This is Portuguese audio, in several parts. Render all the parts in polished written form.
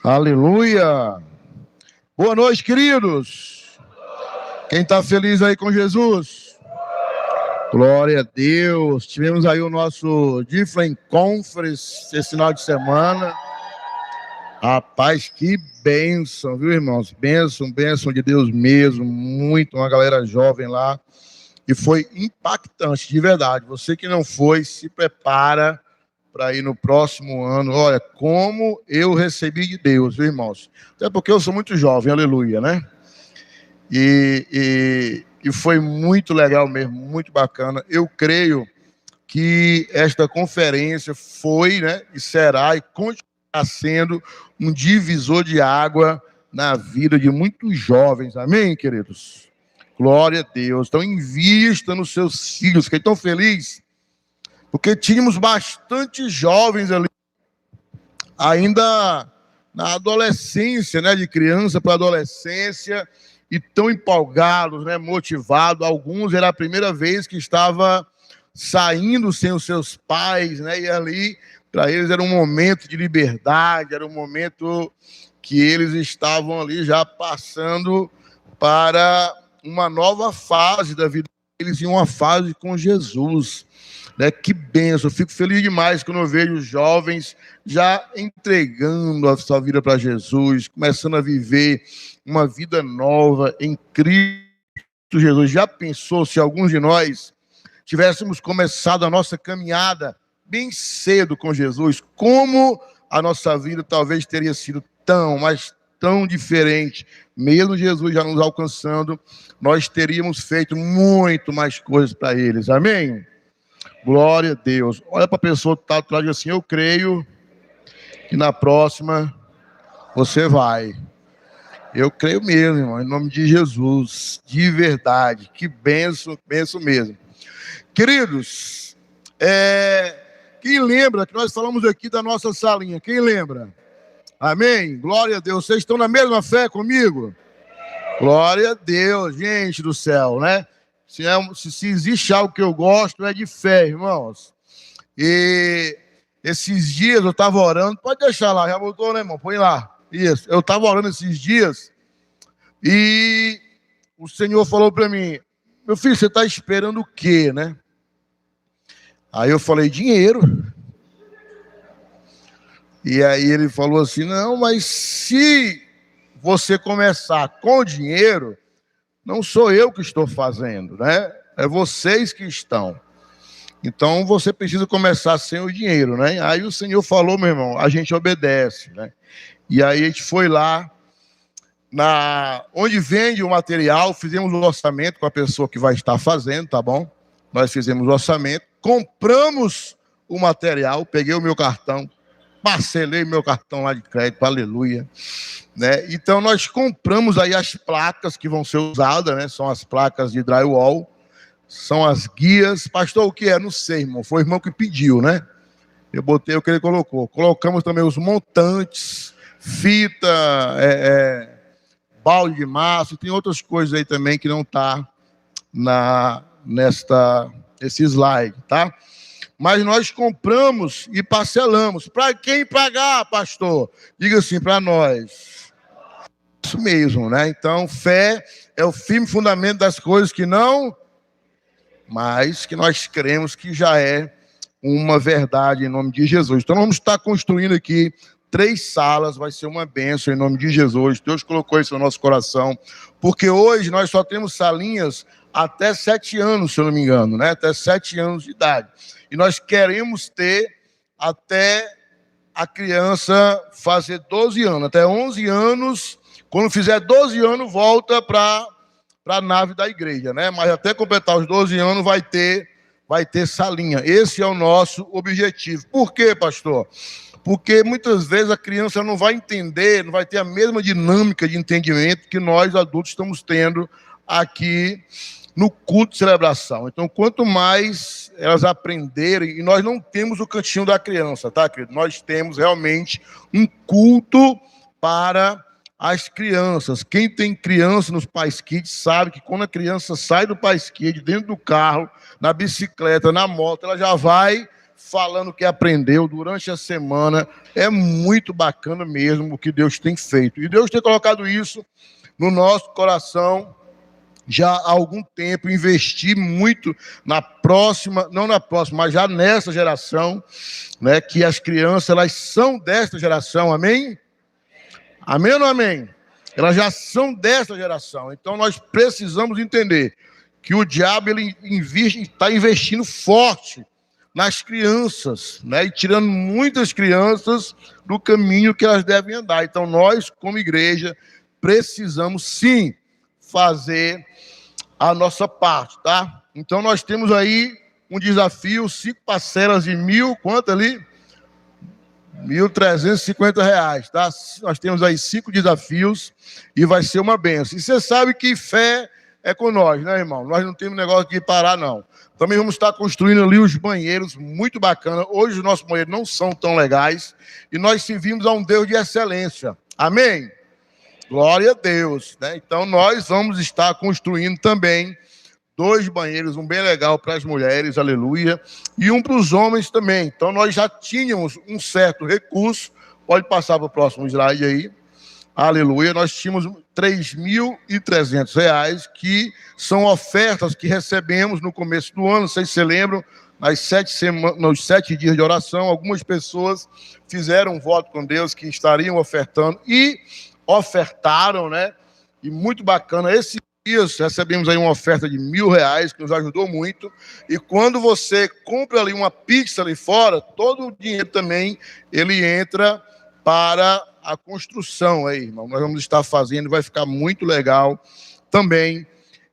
Aleluia! Boa noite, queridos! Quem está feliz aí com Jesus? Glória a Deus! Tivemos aí o nosso Different Conference esse final de semana. Rapaz, que bênção, viu, irmãos? Bênção de Deus mesmo. Muito, uma galera jovem lá. E foi impactante, de verdade. Você que não foi, se prepara para ir no próximo ano. Olha, como eu recebi de Deus, viu, irmãos? Até porque eu sou muito jovem, aleluia, né? E foi muito legal mesmo, muito bacana. Eu creio que esta conferência foi, né, e será e continuará sendo um divisor de água na vida de muitos jovens. Amém, queridos? Glória a Deus. Então, invista nos seus filhos. Fiquei tão feliz porque tínhamos bastante jovens ali, ainda na adolescência, né, de criança para adolescência, e tão empolgados, né, motivados. Alguns era a primeira vez que estava saindo sem os seus pais, né, e ali, para eles, era um momento de liberdade, era um momento que eles estavam ali já passando para uma nova fase da vida deles, e uma fase com Jesus. Né? Que bênção, eu fico feliz demais quando eu vejo jovens já entregando a sua vida para Jesus, começando a viver uma vida nova em Cristo Jesus. Já pensou se alguns de nós tivéssemos começado a nossa caminhada bem cedo com Jesus, como a nossa vida talvez teria sido tão diferente? Mesmo Jesus já nos alcançando, nós teríamos feito muito mais coisas para eles. Amém? Glória a Deus. Olha para a pessoa que está atrás e diz assim: eu creio que na próxima você vai. Eu creio mesmo, irmão, em nome de Jesus, de verdade. Que benção mesmo. Queridos, quem lembra que nós falamos aqui da nossa salinha? Quem lembra? Amém? Glória a Deus. Vocês estão na mesma fé comigo? Glória a Deus, gente do céu, né? Se existe algo que eu gosto, é de fé, irmãos. E esses dias eu estava orando, pode deixar lá, já botou, né, irmão? Põe lá. Isso, eu estava orando esses dias e o Senhor falou para mim: meu filho, você está esperando o quê, né? Aí eu falei: dinheiro. E aí ele falou assim: não, mas se você começar com dinheiro, não sou eu que estou fazendo, né? É vocês que estão. Então, você precisa começar sem o dinheiro, né? Aí o Senhor falou: meu irmão, a gente obedece, né? E aí a gente foi lá, onde vende o material, fizemos o orçamento com a pessoa que vai estar fazendo, tá bom? Nós fizemos o orçamento, compramos o material, peguei o meu cartão, parcelei meu cartão lá de crédito, aleluia. Né? Então, nós compramos aí as placas que vão ser usadas, né? São as placas de drywall, são as guias. Pastor, o que é? Não sei, irmão. Foi o irmão que pediu, né? Eu botei o que ele colocou. Colocamos também os montantes, fita, balde de massa, tem outras coisas aí também que não está nesse slide, tá? Mas nós compramos e parcelamos. Para quem pagar, pastor? Diga assim, para nós. Isso mesmo, né? Então, fé é o firme fundamento das coisas que não, mas que nós cremos que já é uma verdade em nome de Jesus. Então, nós vamos estar construindo aqui 3 salas, vai ser uma bênção em nome de Jesus. Deus colocou isso no nosso coração, porque hoje nós só temos salinhas até 7 anos, se eu não me engano, né? Até 7 anos de idade. E nós queremos ter até a criança fazer 12 anos, até 11 anos. Quando fizer 12 anos, volta para a nave da igreja, né? Mas até completar os 12 anos vai ter salinha. Esse é o nosso objetivo. Por quê, pastor? Porque muitas vezes a criança não vai entender, não vai ter a mesma dinâmica de entendimento que nós adultos estamos tendo aqui no culto de celebração. Então, quanto mais elas aprenderem, e nós não temos o cantinho da criança, tá, querido? Nós temos realmente um culto para as crianças. Quem tem criança nos Pais Kids sabe que quando a criança sai do Pais Kids, dentro do carro, na bicicleta, na moto, ela já vai falando o que aprendeu durante a semana. É muito bacana mesmo o que Deus tem feito. E Deus tem colocado isso no nosso coração já há algum tempo, investir muito na próxima, não na próxima, mas já nessa geração, né, que as crianças, elas são desta geração, amém? Amém ou não amém? Elas já são desta geração, então nós precisamos entender que o diabo, ele está investindo forte nas crianças, né, e tirando muitas crianças do caminho que elas devem andar. Então nós, como igreja, precisamos sim fazer a nossa parte, tá? Então nós temos aí um desafio, 5 parcelas de 1.000, quanto ali? R$ 1.350, tá? Nós temos aí 5 desafios e vai ser uma benção. E você sabe que fé é com nós, né, irmão? Nós não temos negócio de parar, não. Também vamos estar construindo ali os banheiros, muito bacana. Hoje os nossos banheiros não são tão legais e nós servimos a um Deus de excelência. Amém? Glória a Deus, né? Então nós vamos estar construindo também 2 banheiros, um bem legal para as mulheres, aleluia, e um para os homens também. Então nós já tínhamos um certo recurso, pode passar para o próximo slide aí, aleluia, nós tínhamos R$ 3.300, que são ofertas que recebemos no começo do ano, vocês se lembram, nos 7 dias de oração, algumas pessoas fizeram um voto com Deus que estariam ofertando e ofertaram, né? E muito bacana. Esses dias recebemos aí uma oferta de R$ 1.000, que nos ajudou muito. E quando você compra ali uma pizza ali fora, todo o dinheiro também, ele entra para a construção aí, irmão. Nós vamos estar fazendo, vai ficar muito legal também,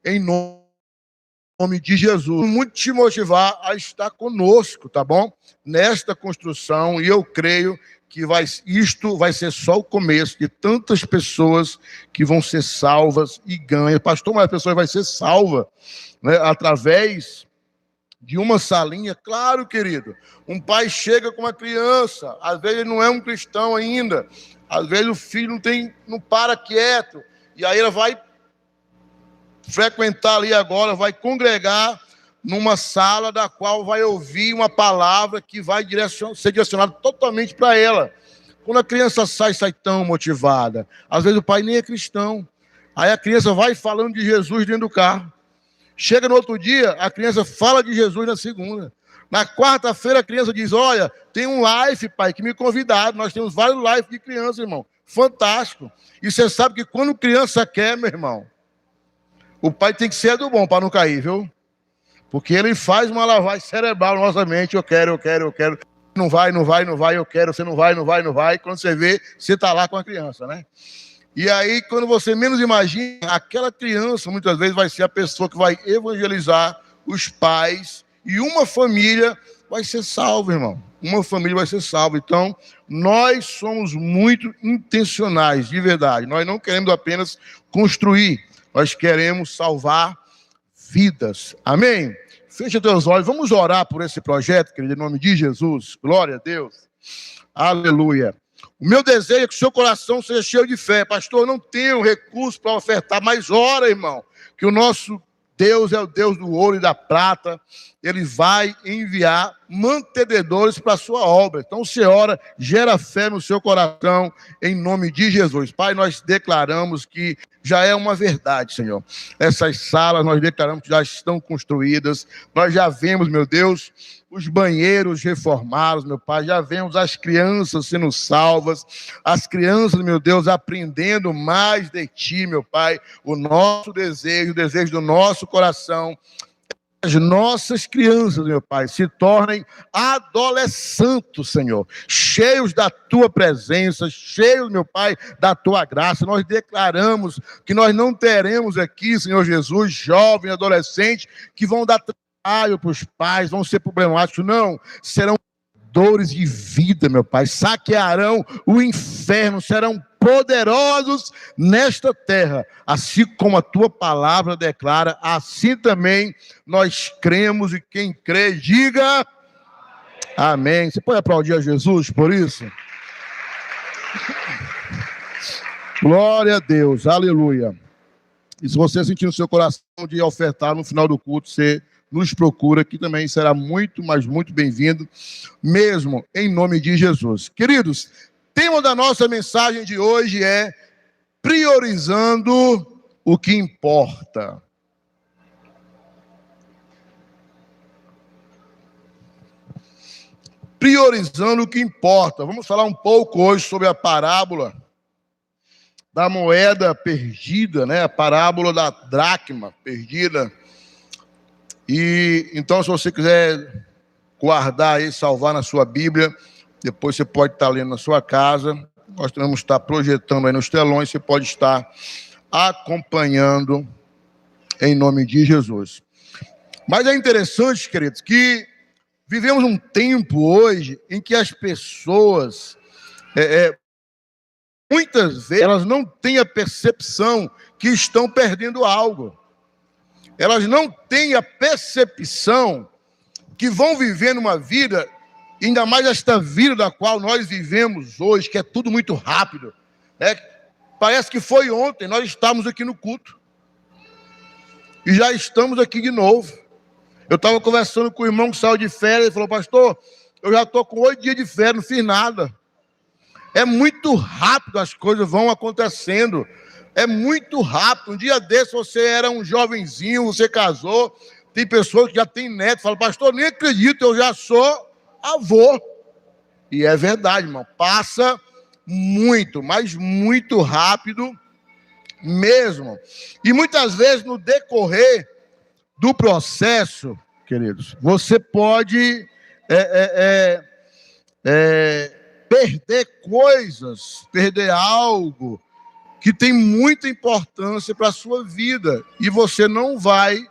em nome de Jesus. Muito te motivar a estar conosco, tá bom? Nesta construção, e eu creio que isto vai ser só o começo de tantas pessoas que vão ser salvas e ganham. Pastor, mas a pessoa vai ser salva, né, através de uma salinha? Claro, querido. Um pai chega com uma criança, às vezes ele não é um cristão ainda, às vezes o filho não para quieto, e aí ela vai frequentar ali agora, vai congregar numa sala da qual vai ouvir uma palavra que vai ser direcionada totalmente para ela. Quando a criança sai tão motivada. Às vezes o pai nem é cristão. Aí a criança vai falando de Jesus dentro do carro. Chega no outro dia, a criança fala de Jesus na segunda. Na quarta-feira a criança diz, olha, tem um live, pai, que me convidaram. Nós temos vários lives de criança, irmão. Fantástico. E você sabe que quando criança quer, meu irmão, o pai tem que ser do bom para não cair, viu? Porque ele faz uma lavagem cerebral na nossa mente. Eu quero. Não vai, eu quero. Você não vai. Quando você vê, você está lá com a criança, né? E aí, quando você menos imagina, aquela criança, muitas vezes, vai ser a pessoa que vai evangelizar os pais. E uma família vai ser salva, irmão. Uma família vai ser salva. Então, nós somos muito intencionais, de verdade. Nós não queremos apenas construir. Nós queremos salvar vidas. Amém? Feche teus olhos. Vamos orar por esse projeto, querido, em nome de Jesus. Glória a Deus. Aleluia. O meu desejo é que o seu coração seja cheio de fé. Pastor, eu não tenho recurso para ofertar, mas ora, irmão, que o nosso Deus é o Deus do ouro e da prata. Ele vai enviar mantenedores para a sua obra. Então, você ora, gera fé no seu coração, em nome de Jesus. Pai, nós declaramos que já é uma verdade, Senhor. Essas salas, nós declaramos que já estão construídas. Nós já vemos, meu Deus, os banheiros reformados, meu Pai. Já vemos as crianças sendo salvas. As crianças, meu Deus, aprendendo mais de Ti, meu Pai. O nosso desejo, o desejo do nosso coração, as nossas crianças, meu Pai, se tornem adolescentes, Senhor, cheios da Tua presença, cheios, meu Pai, da Tua graça. Nós declaramos que nós não teremos aqui, Senhor Jesus, jovens, adolescentes, que vão dar trabalho para os pais, vão ser problemáticos. Não, serão dores de vida, meu Pai, saquearão o inferno, serão poderosos nesta terra, assim como a Tua palavra declara, assim também nós cremos, e quem crê, diga amém. Você pode aplaudir a Jesus por isso? Glória a Deus, aleluia. E se você sentir no seu coração de ofertar no final do culto, você nos procura, que também será muito, mas muito bem-vindo, mesmo em nome de Jesus. Queridos, tema da nossa mensagem de hoje é priorizando o que importa. Priorizando o que importa. Vamos falar um pouco hoje sobre a parábola da moeda perdida, né? A parábola da dracma perdida. E então, se você quiser guardar e salvar na sua Bíblia, depois você pode estar lendo na sua casa. Nós vamos estar projetando aí nos telões, você pode estar acompanhando em nome de Jesus. Mas é interessante, queridos, que vivemos um tempo hoje em que as pessoas, muitas vezes, elas não têm a percepção que estão perdendo algo. Elas não têm a percepção que vão vivendo uma vida, ainda mais esta vida da qual nós vivemos hoje, que é tudo muito rápido, né? Parece que foi ontem, nós estávamos aqui no culto. E já estamos aqui de novo. Eu estava conversando com o irmão que saiu de férias, ele falou: pastor, eu já estou com 8 dias de férias, não fiz nada. É muito rápido, as coisas vão acontecendo. É muito rápido. Um dia desse você era um jovenzinho, você casou, tem pessoas que já têm neto, falam: pastor, nem acredito, eu já sou avô. E é verdade, irmão, passa muito, mas muito rápido mesmo. E muitas vezes no decorrer do processo, queridos, você pode perder coisas, perder algo que tem muita importância para a sua vida, e você não vai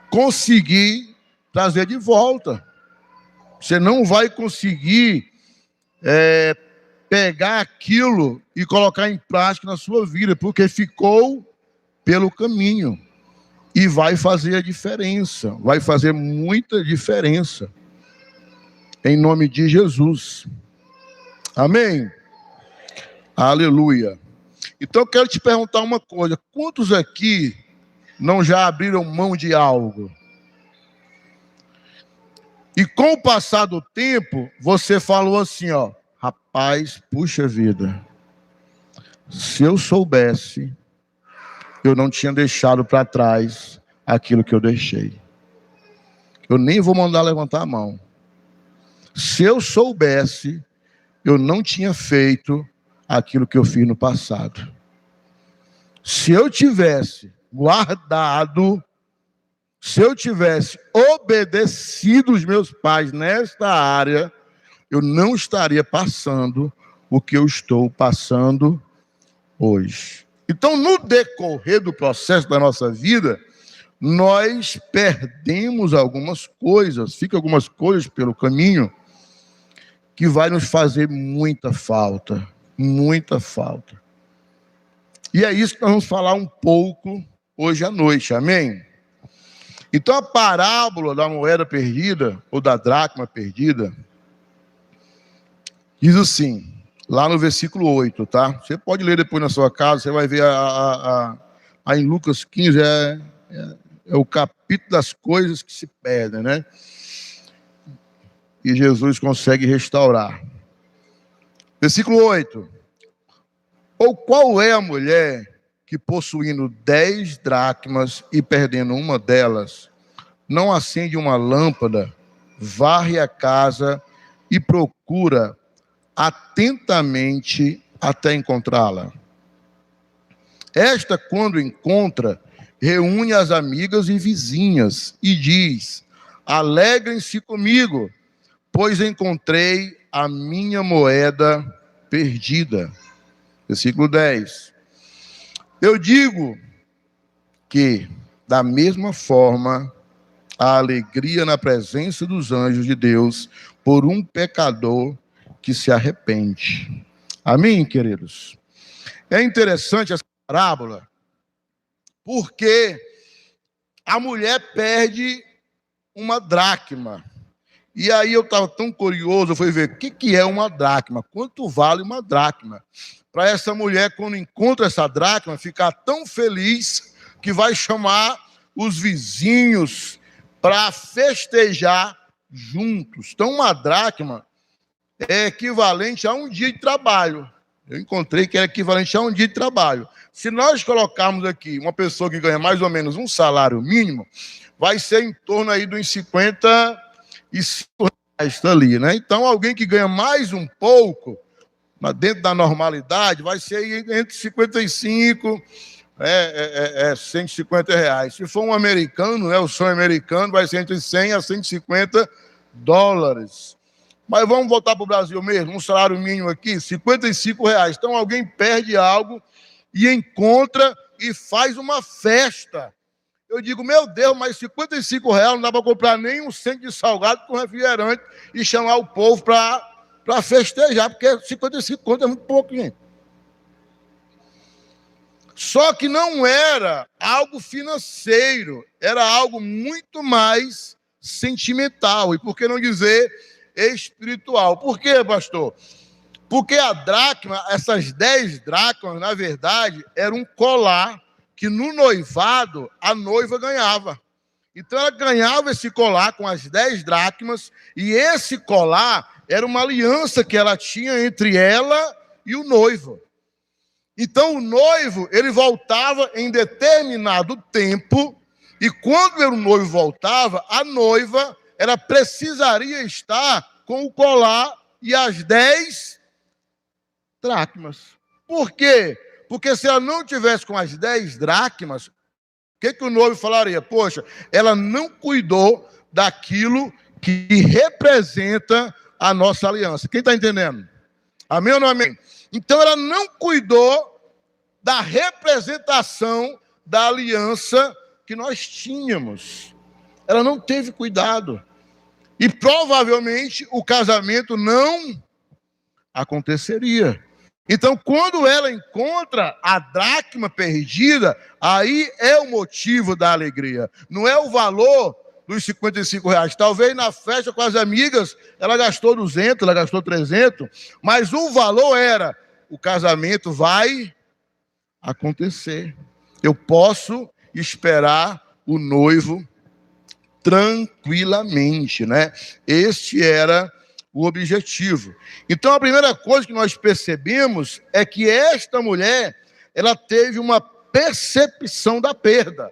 conseguir trazer de volta. Você não vai conseguir pegar aquilo e colocar em prática na sua vida, porque ficou pelo caminho. E vai fazer a diferença, vai fazer muita diferença. Em nome de Jesus. Amém? Aleluia. Então eu quero te perguntar uma coisa: quantos aqui não já abriram mão de algo? E com o passar do tempo, você falou assim, ó: rapaz, puxa vida, se eu soubesse, eu não tinha deixado para trás aquilo que eu deixei. Eu nem vou mandar levantar a mão. Se eu soubesse, eu não tinha feito aquilo que eu fiz no passado. Se eu tivesse guardado, se eu tivesse obedecido os meus pais nesta área, eu não estaria passando o que eu estou passando hoje. Então, no decorrer do processo da nossa vida, nós perdemos algumas coisas, ficam algumas coisas pelo caminho que vai nos fazer muita falta, muita falta. E é isso que nós vamos falar um pouco hoje à noite, amém? Então, a parábola da moeda perdida, ou da dracma perdida, diz assim, lá no versículo 8, tá? Você pode ler depois na sua casa, você vai ver em Lucas 15, é o capítulo das coisas que se perdem, né? E Jesus consegue restaurar. Versículo 8. Ou qual é a mulher que, possuindo 10 dracmas e perdendo uma delas, não acende uma lâmpada, varre a casa e procura atentamente até encontrá-la? Esta, quando encontra, reúne as amigas e vizinhas e diz: alegrem-se comigo, pois encontrei a minha moeda perdida. Versículo 10. Eu digo que, da mesma forma, a alegria na presença dos anjos de Deus por um pecador que se arrepende. Amém, queridos? É interessante essa parábola, porque a mulher perde uma dracma. E aí eu estava tão curioso, eu fui ver o que é uma dracma, quanto vale uma dracma. Para essa mulher, quando encontra essa dracma, ficar tão feliz, que vai chamar os vizinhos para festejar juntos. Então, uma dracma é equivalente a um dia de trabalho. Eu encontrei que é equivalente a um dia de trabalho. Se nós colocarmos aqui uma pessoa que ganha mais ou menos um salário mínimo, vai ser em torno aí dos 55 reais ali, né? Então, alguém que ganha mais um pouco, mas dentro da normalidade, vai ser entre 55 150 reais. Se for um americano, né, o sonho americano, vai ser entre 100 a 150 dólares. Mas vamos voltar para o Brasil mesmo, um salário mínimo aqui, 55 reais. Então alguém perde algo e encontra e faz uma festa. Eu digo, meu Deus, mas 55 reais não dá para comprar nem um centro de salgado com refrigerante e chamar o povo para festejar, porque 55 conto é muito pouco, gente. Só que não era algo financeiro, era algo muito mais sentimental, e por que não dizer espiritual. Por quê, pastor? Porque a dracma, essas 10 dracmas, na verdade, era um colar que no noivado a noiva ganhava. Então ela ganhava esse colar com as 10 dracmas, e esse colar era uma aliança que ela tinha entre ela e o noivo. Então o noivo, ele voltava em determinado tempo, e quando o noivo voltava, a noiva, ela precisaria estar com o colar e as 10 dracmas. Por quê? Porque se ela não tivesse com as 10 dracmas, o que o noivo falaria? Poxa, ela não cuidou daquilo que representa a nossa aliança. Quem está entendendo? Amém ou não amém? Então ela não cuidou da representação da aliança que nós tínhamos. Ela não teve cuidado. E provavelmente o casamento não aconteceria. Então, quando ela encontra a dracma perdida, aí é o motivo da alegria. Não é o valor dos 55 reais. Talvez na festa com as amigas, ela gastou 200, ela gastou 300, mas o valor era, o casamento vai acontecer. Eu posso esperar o noivo tranquilamente, né? Este era o objetivo. Então, a primeira coisa que nós percebemos é que esta mulher, ela teve uma percepção da perda.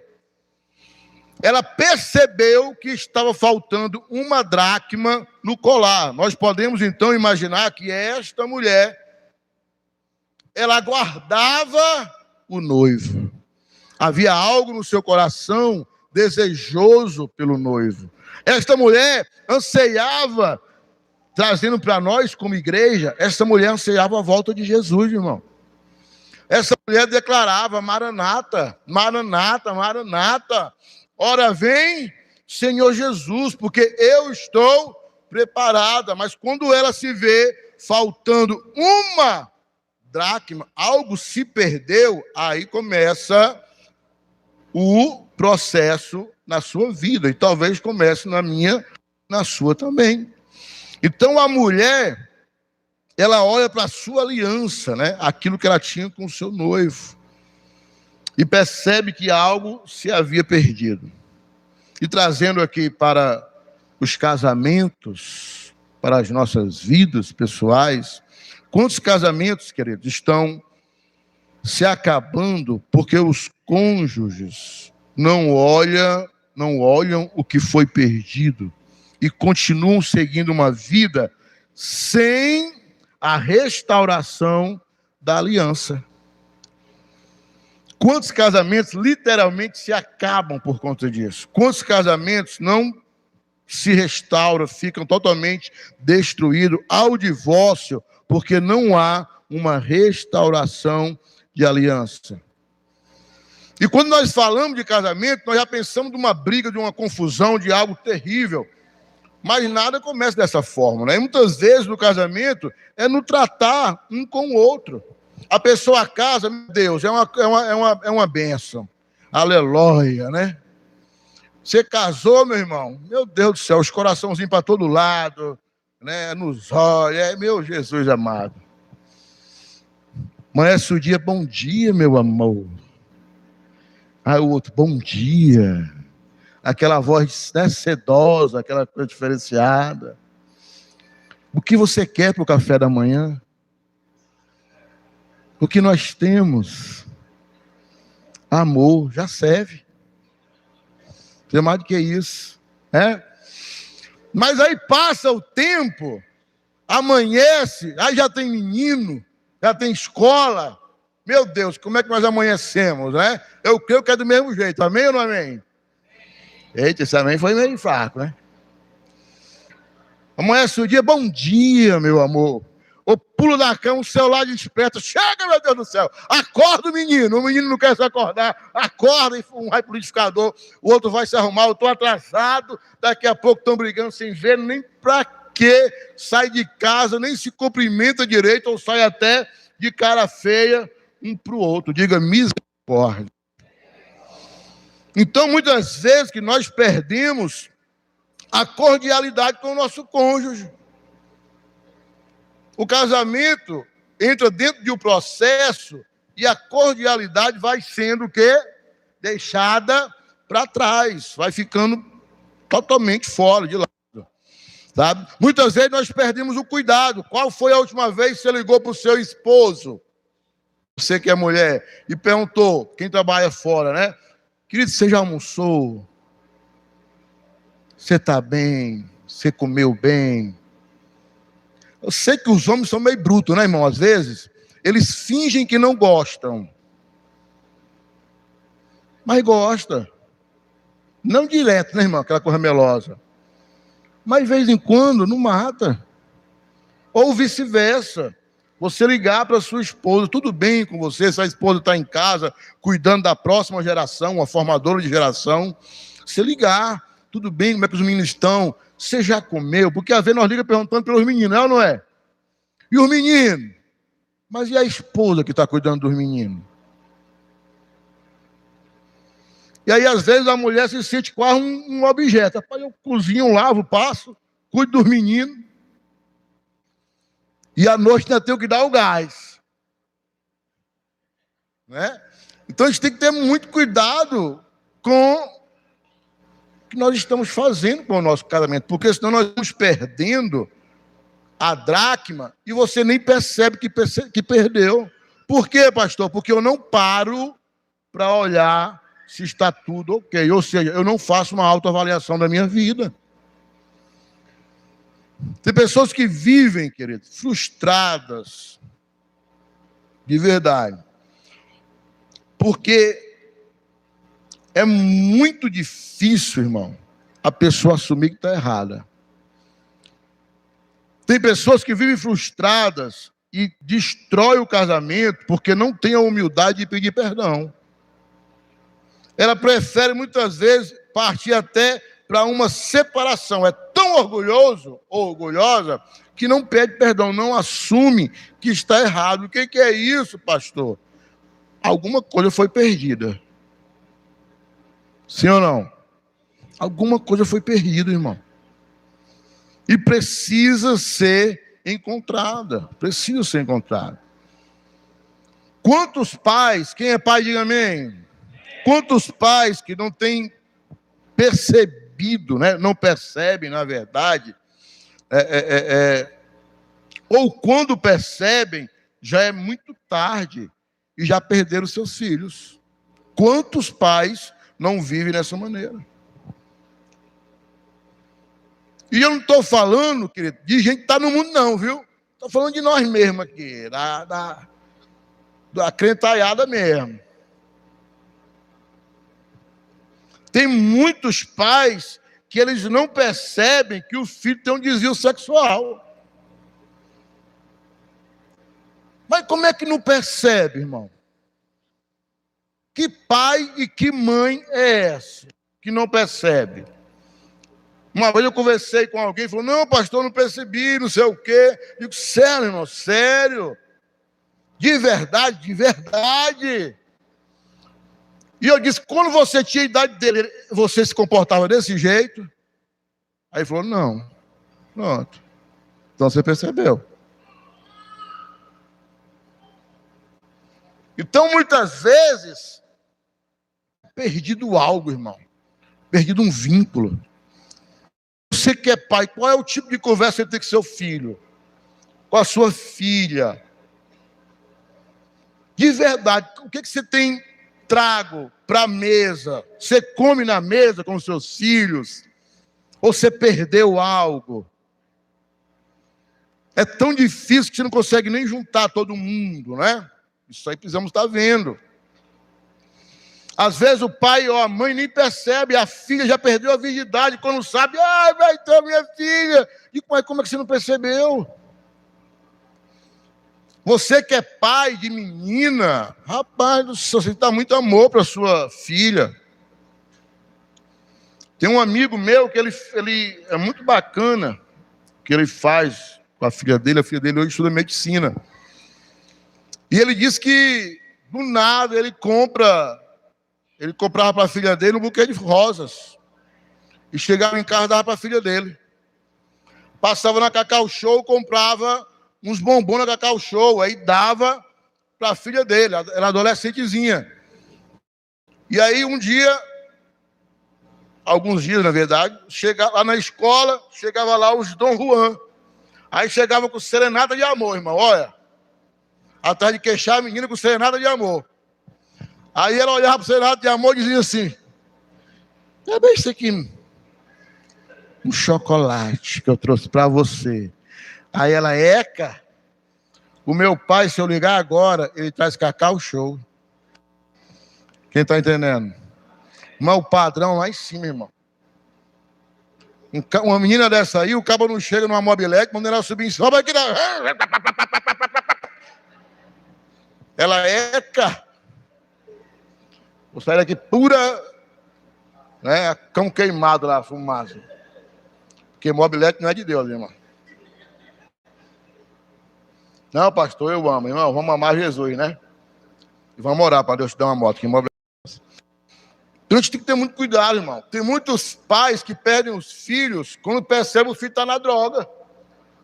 Ela percebeu que estava faltando uma dracma no colar. Nós podemos, então, imaginar que esta mulher, ela guardava o noivo. Havia algo no seu coração desejoso pelo noivo. Esta mulher anseiava, trazendo para nós como igreja, essa mulher anseiava a volta de Jesus, irmão. Essa mulher declarava, Maranata, Maranata, Maranata. Ora vem, Senhor Jesus, porque eu estou preparada. Mas quando ela se vê faltando uma dracma, algo se perdeu, aí começa o processo na sua vida. E talvez comece na minha, na sua também. Então a mulher, ela olha para a sua aliança, né? Aquilo que ela tinha com o seu noivo, e percebe que algo se havia perdido. E trazendo aqui para os casamentos, para as nossas vidas pessoais, quantos casamentos, queridos, estão se acabando porque os cônjuges não olham o que foi perdido e continuam seguindo uma vida sem a restauração da aliança. Quantos casamentos literalmente se acabam por conta disso? Quantos casamentos não se restauram, ficam totalmente destruídos ao divórcio, porque não há uma restauração de aliança? E quando nós falamos de casamento, nós já pensamos de uma briga, de uma confusão, de algo terrível. Mas nada começa dessa forma, né? E muitas vezes no casamento é no tratar um com o outro. A pessoa casa, meu Deus, é uma bênção. Aleluia, né? Você casou, meu irmão, meu Deus do céu, os coraçãozinhos para todo lado, né? Nos olhos, meu Jesus amado. Amanhece o dia, bom dia, meu amor. Aí o outro, bom dia. Aquela voz, né, sedosa, aquela coisa diferenciada. O que você quer para o café da manhã? O que nós temos? Amor, já serve. Não tem mais do que isso. Mas aí passa o tempo, amanhece, aí já tem menino, já tem escola. Meu Deus, como é que nós amanhecemos, né? Eu creio que é do mesmo jeito, amém ou não amém? Eita, esse amém foi meio fraco, né? Amanhece o dia, bom dia, meu amor. O pulo da cama, o celular desperta. Chega, meu Deus do céu. Acorda o menino não quer se acordar. Acorda e um vai pro liquidificador, o outro vai se arrumar. Eu estou atrasado, daqui a pouco estão brigando sem ver nem para quê. Sai de casa, nem se cumprimenta direito, ou sai até de cara feia um para o outro. Diga misericórdia. Então, muitas vezes que nós perdemos a cordialidade com o nosso cônjuge. O casamento entra dentro de um processo e a cordialidade vai sendo o quê? Deixada para trás, vai ficando totalmente fora de lado. Sabe? Muitas vezes nós perdemos o cuidado. Qual foi a última vez que você ligou para o seu esposo? Você que é mulher, e perguntou, quem trabalha fora, né? Querido, você já almoçou? Você está bem? Você comeu bem? Eu sei que os homens são meio brutos, né, irmão? Às vezes, eles fingem que não gostam. Mas gosta. Não direto, né, irmão? Aquela coisa melosa. Mas, de vez em quando, não mata. Ou vice-versa. Você ligar para sua esposa, tudo bem com você, se a esposa está em casa, cuidando da próxima geração, uma formadora de geração. Você ligar, tudo bem, como é que os meninos estão? Você já comeu? Porque às vezes nós ligamos perguntando pelos meninos, é ou não é? E os meninos? Mas e a esposa que está cuidando dos meninos? E aí, às vezes, a mulher se sente quase um objeto. Rapaz, eu cozinho, lavo, passo, cuido dos meninos. E à noite ainda tenho que dar o gás. Né? Então, a gente tem que ter muito cuidado com o que nós estamos fazendo com o nosso casamento. Porque senão nós estamos perdendo a dracma e você nem percebe que perdeu. Por quê, pastor? Porque eu não paro para olhar se está tudo ok. Ou seja, eu não faço uma autoavaliação da minha vida. Tem pessoas que vivem, querido, frustradas, de verdade. Porque é muito difícil, irmão, a pessoa assumir que está errada. Tem pessoas que vivem frustradas e destrói o casamento porque não tem a humildade de pedir perdão. Ela prefere muitas vezes partir até para uma separação. É tão orgulhoso ou orgulhosa que não pede perdão, não assume que está errado. O que é isso, pastor? Alguma coisa foi perdida. Sim ou não? Alguma coisa foi perdida, irmão. E precisa ser encontrada. Precisa ser encontrada. Quantos pais, quem é pai, diga amém. Quantos pais que não têm percebido, né? Não percebem, na verdade, ou quando percebem, já é muito tarde e já perderam seus filhos. Quantos pais não vivem dessa maneira? E eu não estou falando, querido, de gente que está no mundo, não, viu? Estou falando de nós mesmos aqui, da crentalhada mesmo. Tem muitos pais que eles não percebem que o filho tem um desvio sexual. Mas como é que não percebe, irmão? Que pai e que mãe é essa que não percebe? Uma vez eu conversei com alguém e falou, não, pastor, não percebi, não sei o quê. Eu digo, sério, irmão, sério? De verdade, de verdade. E eu disse, quando você tinha a idade dele, você se comportava desse jeito? Aí ele falou, não. Pronto. Então você percebeu. Então, muitas vezes, perdido algo, irmão. Perdido um vínculo. Você que é pai, qual é o tipo de conversa que tem com seu filho? Com a sua filha? De verdade, o que você tem trago para a mesa? Você come na mesa com os seus filhos? Ou você perdeu algo? É tão difícil que você não consegue nem juntar todo mundo, né? Isso aí precisamos estar vendo. Às vezes o pai ou a mãe nem percebe, a filha já perdeu a virgindade, quando sabe, vai ter minha filha. E como é que você não percebeu? Você que é pai de menina, rapaz, você dá muito amor para sua filha. Tem um amigo meu que ele é muito bacana o que ele faz com a filha dele hoje estuda medicina. E ele disse que, do nada, ele comprava para a filha dele um buquê de rosas. E chegava em casa e dava para a filha dele. Passava na Cacau Show, comprava uns bombons na Cacau Show, aí dava para a filha dele, ela era adolescentezinha. E aí um dia, alguns dias na verdade, chegava lá na escola, chegava lá os Dom Juan. Aí chegava com serenata de amor, irmão, olha. Atrás de queixar a menina com serenata de amor. Aí ela olhava para o serenata de amor e dizia assim, é bem isso aqui, um chocolate que eu trouxe para você. Aí ela, Eca, o meu pai, se eu ligar agora, ele traz Cacau Show. Quem está entendendo? Mas o padrão lá em cima, irmão. Uma menina dessa aí, o cabo não chega numa mobilete, mandando ela subir em cima. Aqui, ela, Eca, vou sair daqui pura, né, cão queimado lá, fumaça. Porque mobilete não é de Deus, irmão. Não, pastor, eu amo, irmão. Vamos amar Jesus, né? E vamos orar para Deus te dar uma moto. Então a gente tem que ter muito cuidado, irmão. Tem muitos pais que perdem os filhos quando percebem o filho está na droga.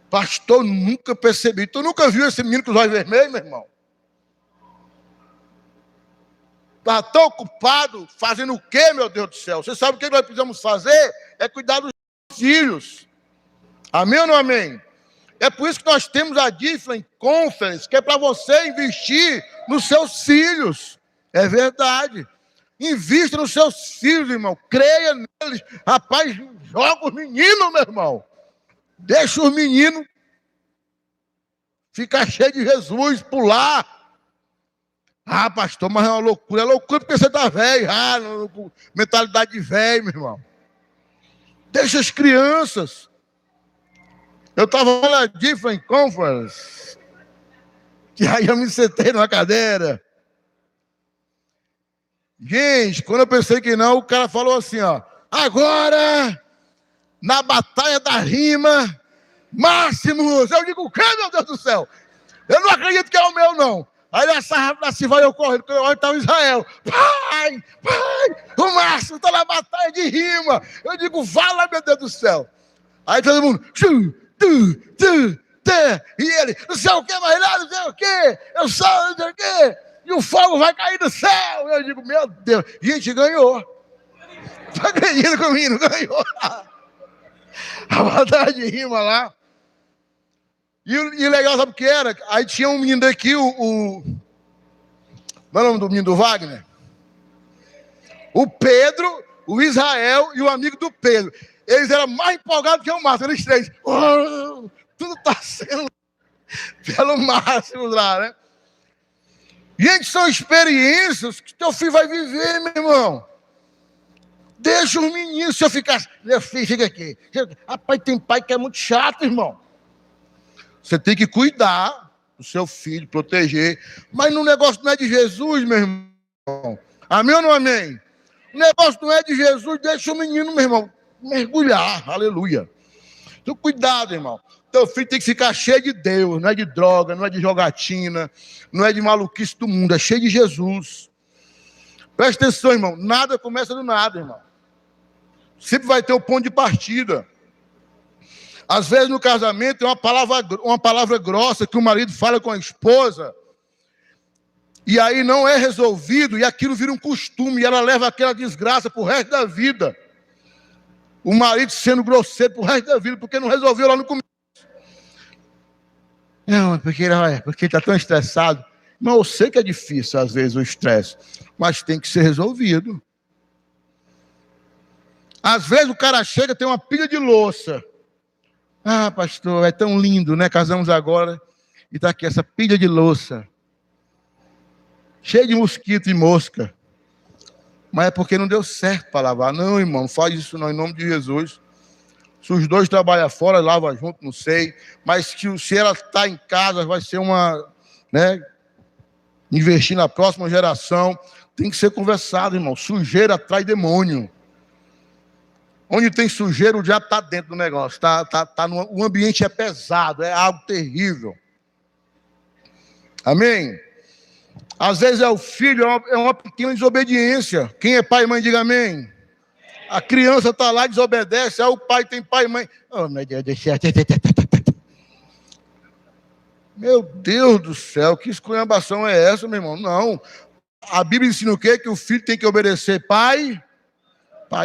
Pastor, nunca percebi. Tu nunca viu esse menino com os olhos vermelhos, meu irmão? Está tão ocupado fazendo o quê, meu Deus do céu? Você sabe o que nós precisamos fazer? É cuidar dos filhos. Amém ou não amém? É por isso que nós temos a Difflin Conference, que é para você investir nos seus filhos. É verdade. Invista nos seus filhos, irmão. Creia neles. Rapaz, joga os meninos, meu irmão. Deixa os meninos ficar cheios de Jesus, pular. Ah, pastor, mas é uma loucura. É loucura porque você está velho. Mentalidade de velho, meu irmão. Deixa as crianças. Eu estava na Difflin Conference, que aí eu me sentei numa cadeira. Gente, quando eu pensei que não, o cara falou assim, ó. Agora, na batalha da rima, Máximos. Eu digo, o quê, meu Deus do céu? Eu não acredito que é o meu, não. Aí assim vai eu correndo, quando eu olho, está o Israel. Pai, o Máximo está na batalha de rima. Eu digo, fala, meu Deus do céu. Aí todo mundo... E ele, não sei o que, mais nada, não sei o que, eu sou, não sei o que, e o fogo vai cair do céu. Eu digo, meu Deus, gente, ganhou. Tá acreditando comigo, ganhou. A batalha de rima lá. E legal, sabe o que era? Aí tinha um menino daqui, Não é o nome do menino do Wagner? O Pedro, o Israel e o amigo do Pedro. Eles eram mais empolgados que o Máximo, eles três. Tudo está sendo pelo Máximo lá, né? Gente, são experiências que teu filho vai viver, meu irmão. Deixa os meninos, se eu ficar... Meu filho, fica aqui. Rapaz, tem pai que é muito chato, irmão. Você tem que cuidar do seu filho, proteger. Mas o negócio não é de Jesus, meu irmão. Amém ou não amém? O negócio não é de Jesus, deixa o menino, meu irmão, mergulhar. Aleluia. Então, cuidado, irmão. Teu filho tem que ficar cheio de Deus, não é de droga, não é de jogatina, não é de maluquice do mundo, é cheio de Jesus. Presta atenção, irmão. Nada começa do nada, irmão. Sempre vai ter o ponto de partida. Às vezes no casamento é uma palavra grossa que o marido fala com a esposa. E aí não é resolvido, e aquilo vira um costume, e ela leva aquela desgraça pro resto da vida. O marido sendo grosseiro pro resto da vida, porque não resolveu lá no começo. Não, porque ele está tão estressado. Mas eu sei que é difícil, às vezes, o estresse, mas tem que ser resolvido. Às vezes o cara chega, tem uma pilha de louça. Ah, pastor, é tão lindo, né? Casamos agora, e está aqui essa pilha de louça. Cheio de mosquito e mosca. Mas é porque não deu certo para lavar. Não, irmão, não faz isso não, em nome de Jesus. Se os dois trabalham fora, lava junto, não sei. Mas se ela está em casa, vai ser uma, né? Investir na próxima geração. Tem que ser conversado, irmão. Sujeira atrai demônio. Onde tem sujeira, o diabo está dentro do negócio. O ambiente é pesado, é algo terrível. Amém? Às vezes é o filho, é uma pequena desobediência. Quem é pai e mãe, diga amém. A criança está lá, desobedece, aí o pai tem pai e mãe. Oh, meu Deus do céu. Meu Deus do céu, que esculhambação é essa, meu irmão? Não. A Bíblia ensina o quê? Que o filho tem que obedecer pai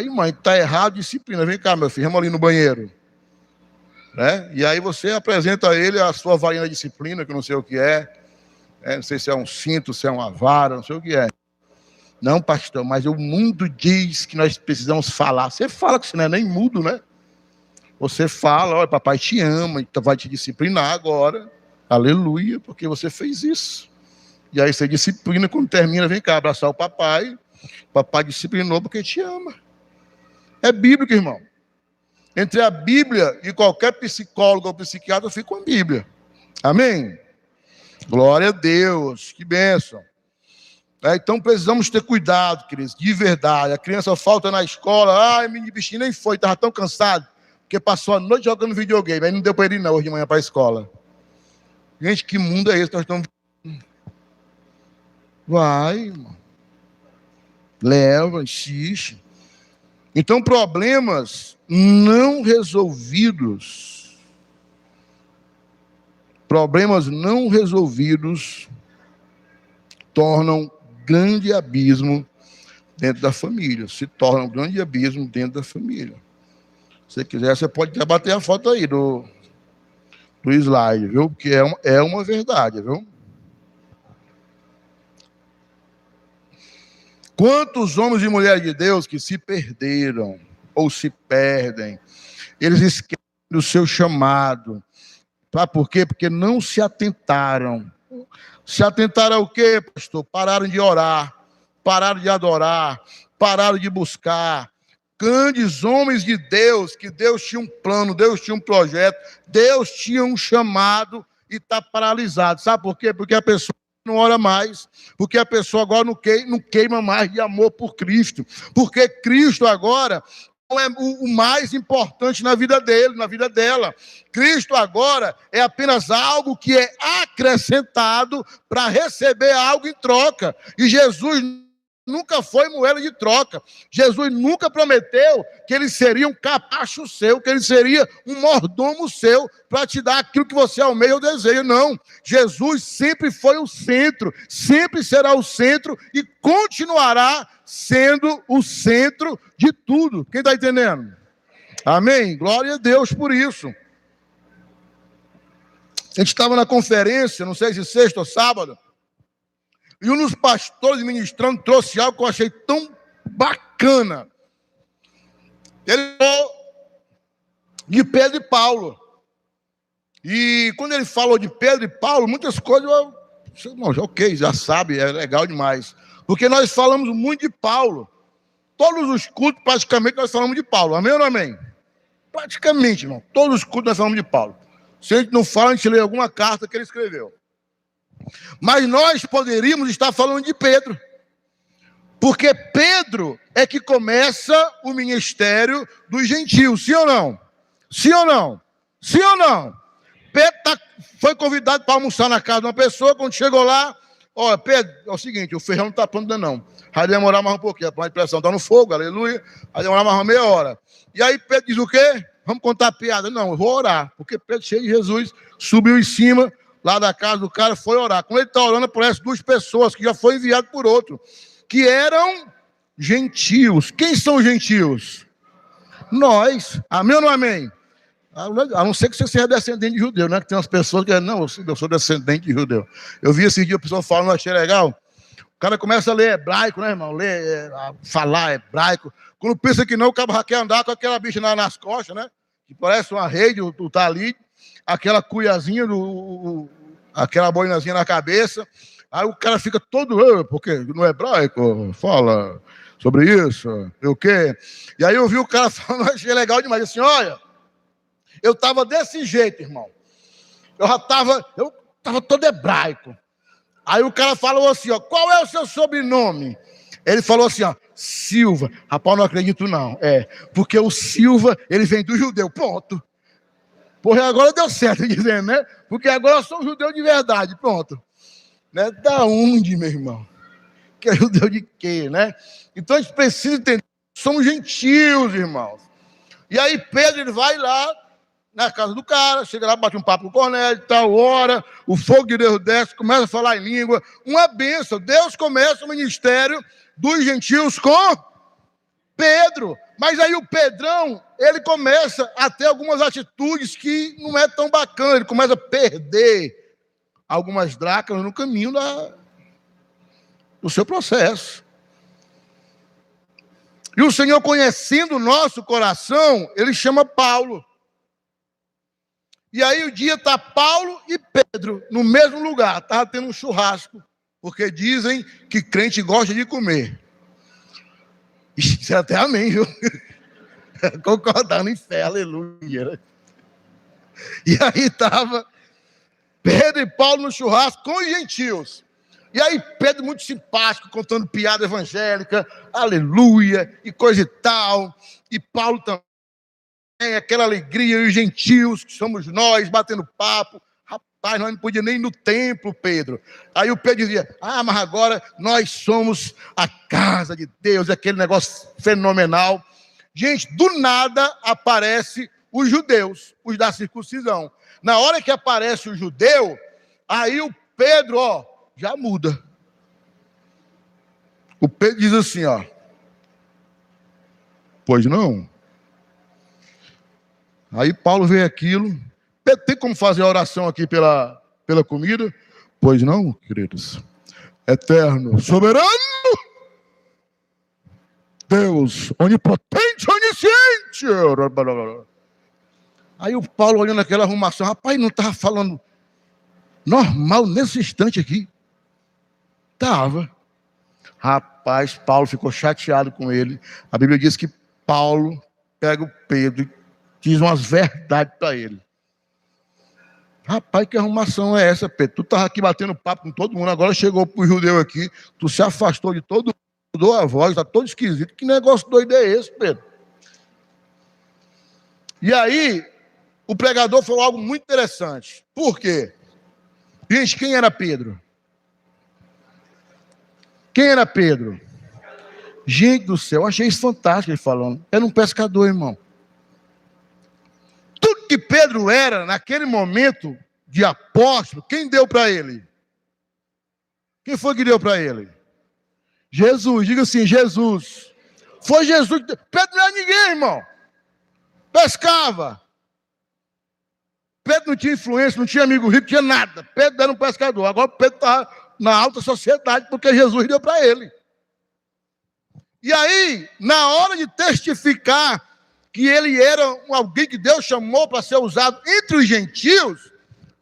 e mãe. Está errado, disciplina. Vem cá, meu filho, vamos ali no banheiro. Né? E aí você apresenta a ele a sua varinha de disciplina, que eu não sei o que é. Não sei se é um cinto, se é uma vara, não sei o que é. Não, pastor, mas o mundo diz que nós precisamos falar. Você fala que você não é nem mudo, né? Você fala, olha, papai te ama, então vai te disciplinar agora. Aleluia, porque você fez isso. E aí você disciplina, quando termina, vem cá abraçar o papai. Papai disciplinou porque te ama. É bíblico, irmão. Entre a Bíblia e qualquer psicólogo ou psiquiatra, eu fico com a Bíblia. Amém? Glória a Deus, que bênção. Então precisamos ter cuidado, queridos, de verdade. A criança falta na escola, ai, menino bichinho nem foi, estava tão cansado, porque passou a noite jogando videogame, aí não deu para ele ir não, hoje de manhã para a escola. Gente, que mundo é esse que nós estamos vivendo? Vai, irmão. Leva, insiste. Então, problemas não resolvidos tornam grande abismo dentro da família. Se torna um grande abismo dentro da família. Se você quiser, você pode até bater a foto aí do slide, viu? Porque é uma verdade, viu? Quantos homens e mulheres de Deus que se perderam ou se perdem, eles esquecem do seu chamado. Sabe por quê? Porque não se atentaram. Se atentaram ao quê, pastor? Pararam de orar, pararam de adorar, pararam de buscar. Grandes homens de Deus, que Deus tinha um plano, Deus tinha um projeto, Deus tinha um chamado e está paralisado. Sabe por quê? Porque a pessoa não ora mais, porque a pessoa agora não queima mais de amor por Cristo, porque Cristo agora não é o mais importante na vida dele, na vida dela. Cristo agora é apenas algo que é acrescentado para receber algo em troca. E Jesus nunca foi moeda de troca. Jesus nunca prometeu que ele seria um capacho seu, que ele seria um mordomo seu para te dar aquilo que você almeja ou deseja. Não. Jesus sempre foi o centro, sempre será o centro e continuará sendo o centro de tudo. Quem está entendendo? Amém? Glória a Deus por isso. A gente estava na conferência, não sei se sexta ou sábado, e um dos pastores ministrando trouxe algo que eu achei tão bacana. Ele falou de Pedro e Paulo. E quando ele falou de Pedro e Paulo, muitas coisas, ok, já sabe, é legal demais. Porque nós falamos muito de Paulo. Todos os cultos, praticamente, nós falamos de Paulo. Amém ou não amém? Praticamente, irmão. Todos os cultos nós falamos de Paulo. Se a gente não fala, a gente lê alguma carta que ele escreveu. Mas nós poderíamos estar falando de Pedro. Porque Pedro é que começa o ministério dos gentios. Sim ou não? Sim ou não? Sim ou não? Pedro foi convidado para almoçar na casa de uma pessoa. Quando chegou lá, olha, Pedro, é o seguinte, o feijão não está pronto ainda não. Vai demorar mais um pouquinho, a panela de pressão está no fogo, aleluia. Vai demorar mais uma meia hora. E aí Pedro diz o quê? Vamos contar a piada? Não, eu vou orar. Porque Pedro, cheio de Jesus, subiu em cima, lá da casa do cara, foi orar. Quando ele está orando, aparece duas pessoas que já foi enviado por outro, que eram gentios. Quem são os gentios? Nós. Amém ou não amém? A não ser que você seja descendente de judeu, né? Que tem umas pessoas que não, eu sou descendente de judeu. Eu vi esse dia a pessoa falando, achei legal. O cara começa a ler hebraico, né, irmão? Falar hebraico. Quando pensa que não, o cara quer andar com aquela bicha nas costas, né? Que parece uma rede, tu tá ali, aquela cuiazinha, aquela boinazinha na cabeça. Aí o cara fica todo, porque no hebraico fala sobre isso, e o quê? E aí eu vi o cara falando, achei legal demais, assim, olha, eu tava desse jeito, irmão. Eu tava todo hebraico. Aí o cara falou assim, ó, qual é o seu sobrenome? Ele falou assim, ó, Silva. Rapaz, não acredito não. Porque o Silva, ele vem do judeu, pronto. Porra, agora deu certo dizendo, né? Porque agora eu sou um judeu de verdade, pronto. Né? Da onde, meu irmão? Que é judeu de quê, né? Então a gente precisa entender, somos gentios, irmãos. E aí Pedro, ele vai lá na casa do cara, chega lá, bate um papo com o Cornélio, tal hora, o fogo de Deus desce, começa a falar em língua, uma bênção. Deus começa o ministério dos gentios com Pedro. Mas aí o Pedrão, ele começa a ter algumas atitudes que não é tão bacana, ele começa a perder algumas dracmas no caminho do seu processo. E o Senhor, conhecendo o nosso coração, ele chama Paulo. E aí o dia está Paulo e Pedro no mesmo lugar. Estava tendo um churrasco, porque dizem que crente gosta de comer. Isso é até amém, viu? Concordando em fé, aleluia. E aí estava Pedro e Paulo no churrasco com os gentios. E aí Pedro muito simpático, contando piada evangélica, aleluia, e coisa e tal. E Paulo também, aquela alegria, e os gentios, que somos nós, batendo papo. Rapaz, nós não podíamos nem ir no templo, Pedro. Aí o Pedro dizia, mas agora nós somos a casa de Deus, aquele negócio fenomenal. Gente, do nada aparece os judeus, os da circuncisão. Na hora que aparece o judeu, aí o Pedro, já muda. O Pedro diz assim, pois não? Aí Paulo vê aquilo. Pedro, tem como fazer a oração aqui pela comida? Pois não, queridos. Eterno, soberano, Deus, onipotente, onisciente. Aí o Paulo olhando aquela arrumação, rapaz, não estava falando normal nesse instante aqui? Estava. Rapaz, Paulo ficou chateado com ele. A Bíblia diz que Paulo pega o Pedro e diz umas verdades para ele. Rapaz, que arrumação é essa, Pedro? Tu estava aqui batendo papo com todo mundo, agora chegou para o judeu aqui, tu se afastou de todo mundo, mudou a voz, está todo esquisito. Que negócio doido é esse, Pedro? E aí, o pregador falou algo muito interessante. Por quê? Gente, quem era Pedro? Quem era Pedro? Gente do céu, eu achei isso fantástico ele falando. Era um pescador, irmão. Tudo que Pedro era, naquele momento de apóstolo, quem deu para ele? Quem foi que deu para ele? Jesus, diga assim, Jesus. Foi Jesus. Pedro não era ninguém, irmão. Pescava. Pedro não tinha influência, não tinha amigo rico, não tinha nada. Pedro era um pescador. Agora Pedro estava na alta sociedade, porque Jesus deu para ele. E aí, na hora de testificar que ele era alguém que Deus chamou para ser usado entre os gentios,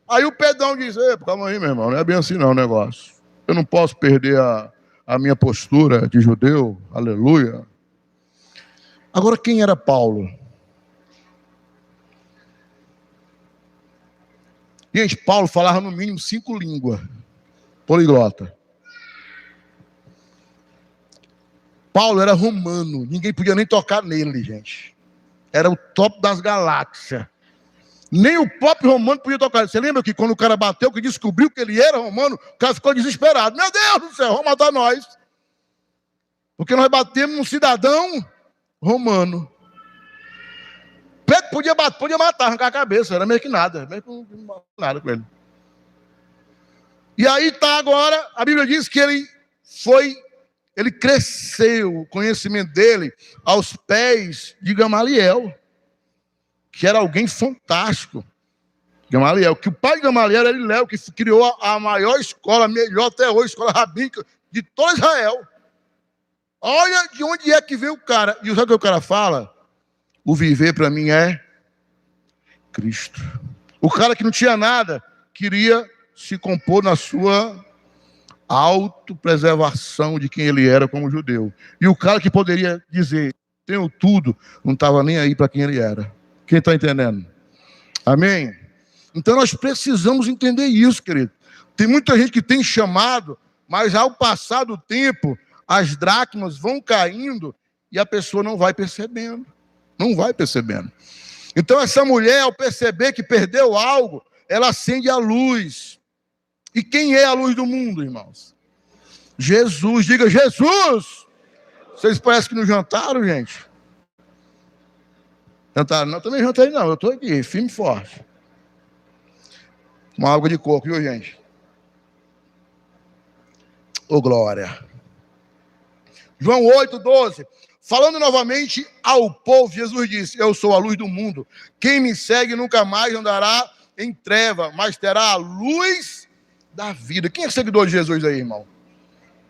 aí o Pedrão diz, calma aí, meu irmão, não é bem assim não o negócio. Eu não posso perder a minha postura de judeu, aleluia. Agora, quem era Paulo? Gente, Paulo falava no mínimo 5 línguas, poliglota. Paulo era romano, ninguém podia nem tocar nele, gente. Era o top das galáxias. Nem o próprio romano podia tocar. Você lembra que quando o cara bateu, que descobriu que ele era romano, o cara ficou desesperado. Meu Deus do céu, vão matar nós. Porque nós batemos num cidadão romano. Pedro podia matar, arrancar a cabeça, era meio que nada com ele. E aí está agora, a Bíblia diz que ele cresceu, o conhecimento dele, aos pés de Gamaliel, que era alguém fantástico. Gamaliel, que o pai de Gamaliel era Léo, que criou a maior escola, a melhor até hoje, escola rabínica de todo Israel. Olha de onde é que veio o cara. E sabe o que o cara fala? O viver para mim é Cristo. O cara que não tinha nada, queria se compor na sua autopreservação de quem ele era como judeu. E o cara que poderia dizer, tenho tudo, não estava nem aí para quem ele era. Quem está entendendo? Amém? Então nós precisamos entender isso, querido. Tem muita gente que tem chamado, mas ao passar do tempo, as dracmas vão caindo e a pessoa não vai percebendo. Não vai percebendo. Então essa mulher, ao perceber que perdeu algo, ela acende a luz. E quem é a luz do mundo, irmãos? Jesus. Diga, Jesus! Vocês parecem que não jantaram, gente? Jantaram? Não, também jantei não. Eu estou aqui, firme e forte. Uma água de coco, viu, gente? Ô, glória. João 8:12. Falando novamente ao povo, Jesus disse, eu sou a luz do mundo. Quem me segue nunca mais andará em treva, mas terá a luz da vida. Quem é seguidor de Jesus aí, irmão?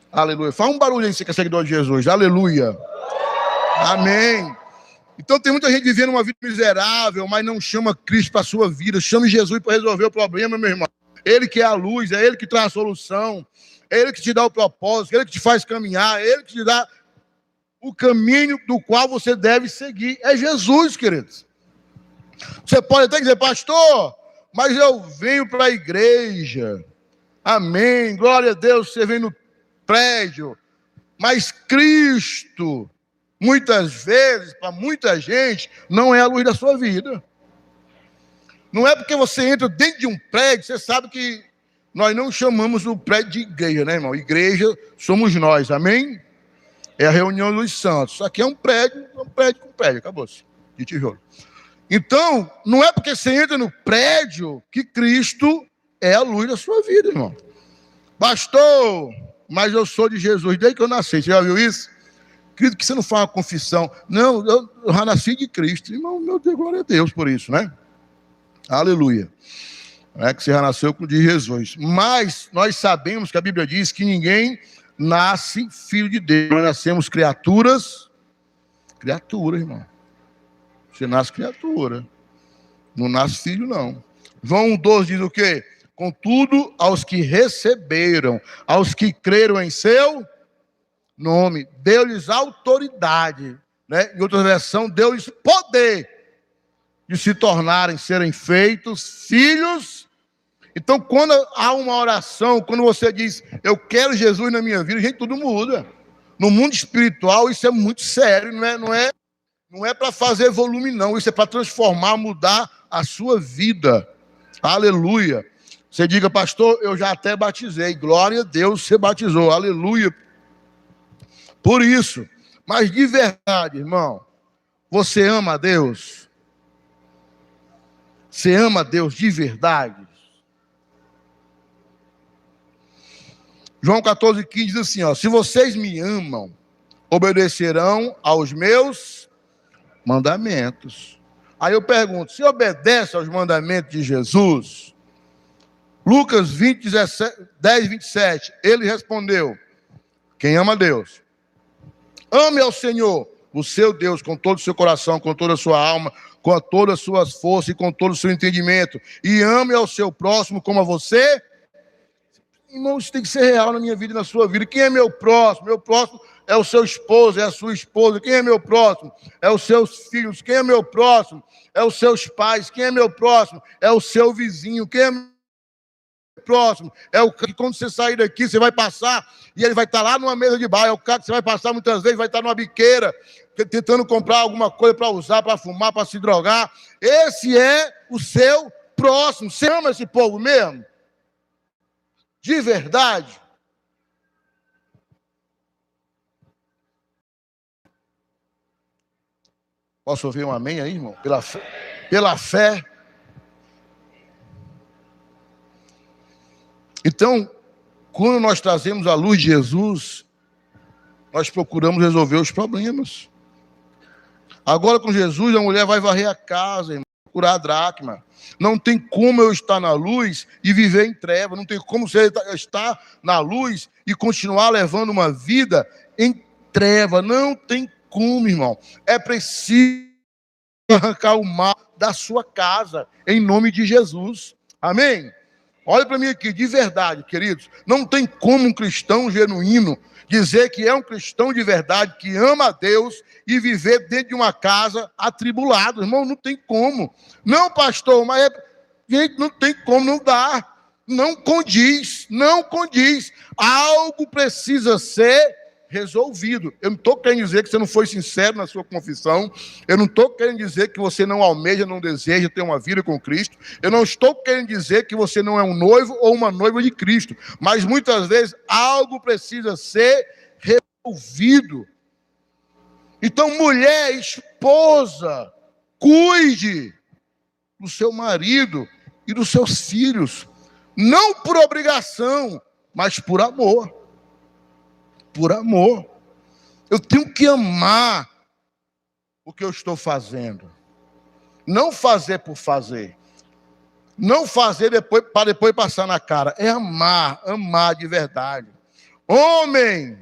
Aleluia. Faz um barulho aí, você que é seguidor de Jesus. Aleluia. Amém. Então tem muita gente vivendo uma vida miserável, mas não chama Cristo para a sua vida. Chame Jesus para resolver o problema, meu irmão. Ele que é a luz, é Ele que traz a solução. É Ele que te dá o propósito, é Ele que te faz caminhar, é Ele que te dá o caminho do qual você deve seguir. É Jesus, queridos. Você pode até dizer, pastor, mas eu venho para a igreja. Amém, glória a Deus, você vem no prédio. Mas Cristo, muitas vezes, para muita gente, não é a luz da sua vida. Não é porque você entra dentro de um prédio, você sabe que nós não chamamos o prédio de igreja, né, irmão? Igreja somos nós, amém? É a reunião dos santos. Isso aqui é um prédio com prédio, acabou-se, de tijolo. Então, não é porque você entra no prédio que Cristo é a luz da sua vida, irmão. Pastor, mas eu sou de Jesus desde que eu nasci. Você já viu isso? Querido, que você não faz uma confissão. Não, eu já nasci de Cristo. Irmão, meu Deus, glória a Deus por isso, né? Aleluia. É que você já nasceu de Jesus. Mas nós sabemos que a Bíblia diz que ninguém nasce filho de Deus. Nós nascemos criaturas, irmão. Você nasce criatura. Não nasce filho, não. João 1,12 diz o quê? Contudo, aos que receberam, aos que creram em seu nome, deu-lhes autoridade, né? Em outra versão, deu-lhes poder de se tornarem, serem feitos filhos. Então, quando há uma oração, quando você diz, eu quero Jesus na minha vida, gente, tudo muda. No mundo espiritual, isso é muito sério, não é para fazer volume, não. Isso é para transformar, mudar a sua vida. Aleluia. Você diga, pastor, eu já até batizei. Glória a Deus, você batizou. Aleluia. Por isso, mas de verdade, irmão, você ama a Deus? Você ama a Deus de verdade? João 14,15 diz assim, ó, se vocês me amam, obedecerão aos meus mandamentos. Aí eu pergunto, se obedece aos mandamentos de Jesus? Lucas 10:27, ele respondeu, quem ama a Deus, ame ao Senhor, o seu Deus, com todo o seu coração, com toda a sua alma, com todas as suas forças e com todo o seu entendimento, e ame ao seu próximo como a você. Irmão, isso tem que ser real na minha vida e na sua vida. Quem é meu próximo? Meu próximo é o seu esposo, é a sua esposa. Quem é meu próximo? É os seus filhos. Quem é meu próximo? É os seus pais. Quem é meu próximo? É o seu vizinho. Quem é meu próximo? É o que quando você sair daqui, você vai passar e ele vai estar lá numa mesa de bar. É o cara que você vai passar muitas vezes, vai estar numa biqueira, tentando comprar alguma coisa para usar, para fumar, para se drogar. Esse é o seu próximo. Você ama esse povo mesmo? De verdade? Posso ouvir um amém aí, irmão? Pela fé. Pela fé. Então, quando nós trazemos a luz de Jesus, nós procuramos resolver os problemas. Agora, com Jesus, a mulher vai varrer a casa, irmão, procurar a dracma. Não tem como eu estar na luz e viver em treva. Não tem como você estar na luz e continuar levando uma vida em treva. Não tem como, irmão. É preciso arrancar o mal da sua casa, em nome de Jesus. Amém? Olha para mim aqui, de verdade, queridos. Não tem como um cristão genuíno dizer que é um cristão de verdade, que ama a Deus e viver dentro de uma casa atribulado. Irmão, não tem como. Não, pastor, mas gente, não tem como, não dá. Não condiz, não condiz. Algo precisa ser resolvido. Eu não estou querendo dizer que você não foi sincero na sua confissão. Eu não estou querendo dizer que você não almeja, não deseja ter uma vida com Cristo. Eu não estou querendo dizer que você não é um noivo ou uma noiva de Cristo. Mas muitas vezes algo precisa ser resolvido. Então, mulher, esposa, cuide do seu marido e dos seus filhos. Não por obrigação, mas por amor. Por amor. Eu tenho que amar o que eu estou fazendo. Não fazer por fazer. Não fazer para depois passar na cara. É amar, amar de verdade. Homem,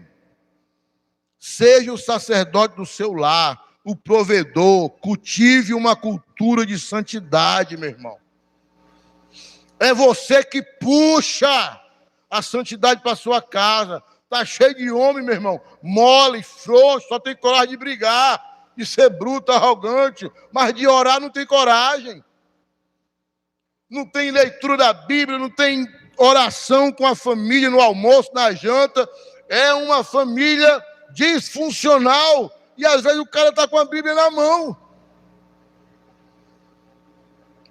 seja o sacerdote do seu lar, o provedor, cultive uma cultura de santidade, meu irmão. É você que puxa a santidade para sua casa. Está cheio de homem, meu irmão, mole, frouxo, só tem coragem de brigar, de ser bruto, arrogante, mas de orar não tem coragem. Não tem leitura da Bíblia, não tem oração com a família no almoço, na janta. É uma família disfuncional. E às vezes o cara está com a Bíblia na mão.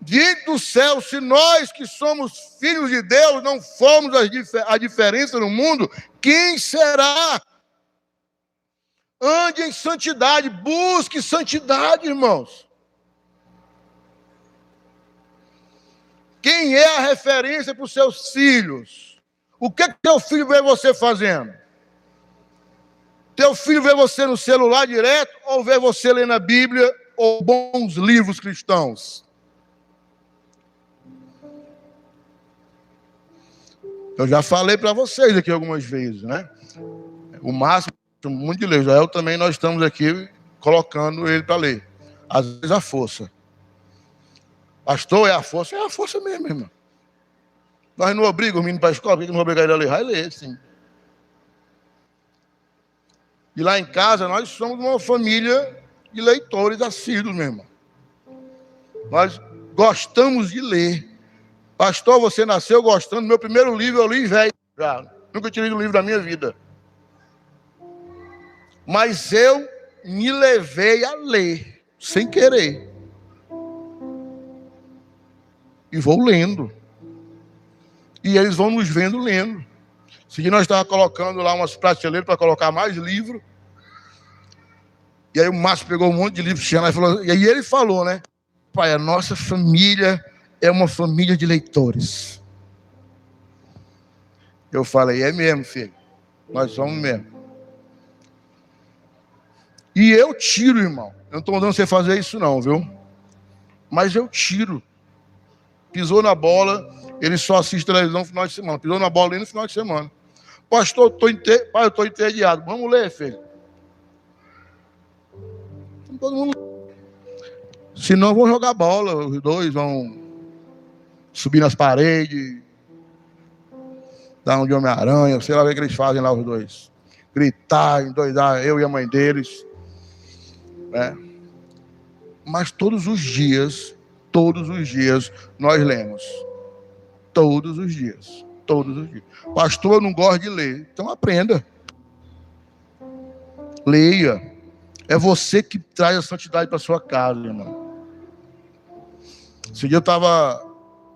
Diante do céu, se nós que somos filhos de Deus não formos a diferença no mundo, quem será? Ande em santidade, busque santidade, irmãos. Quem é a referência para os seus filhos? O que teu filho vê você fazendo? Teu filho vê você no celular direto ou vê você lendo a Bíblia ou bons livros cristãos? Eu já falei para vocês aqui algumas vezes, né? O máximo, muito de ler. Israel também nós estamos aqui colocando ele para ler. Às vezes a força. Pastor, é a força mesmo, irmão. Nós não obrigamos o menino para a escola, por que não obrigar ele a ler? Vai ler, sim. E lá em casa, nós somos uma família de leitores assíduos, meu irmão. Nós gostamos de ler. Pastor, você nasceu gostando. Meu primeiro livro eu li velho. Já. Nunca tinha lido um livro da minha vida. Mas eu me levei a ler, sem querer. E vou lendo. E eles vão nos vendo lendo. Se nós estávamos colocando lá umas prateleiras para colocar mais livro. E aí o Márcio pegou um monte de livro e aí ele falou, né? Pai, a nossa família é uma família de leitores. Eu falei, é mesmo, filho. Nós somos mesmo. E eu tiro, irmão. Eu não estou mandando você fazer isso não, viu? Mas eu tiro. Pisou na bola, ele só assiste televisão no final de semana. Pisou na bola ali no final de semana. Pastor, pai, eu estou entediado. Vamos ler, filho. Todo mundo. Senão vão jogar bola, os dois vão subir nas paredes, dar um de Homem-Aranha, sei lá o que eles fazem lá, os dois. Gritar, endoidar, eu e a mãe deles. Né? Mas todos os dias, nós lemos. Todos os dias. Pastor, eu não gosto de ler. Então aprenda. Leia. É você que traz a santidade para sua casa, irmão. Esse dia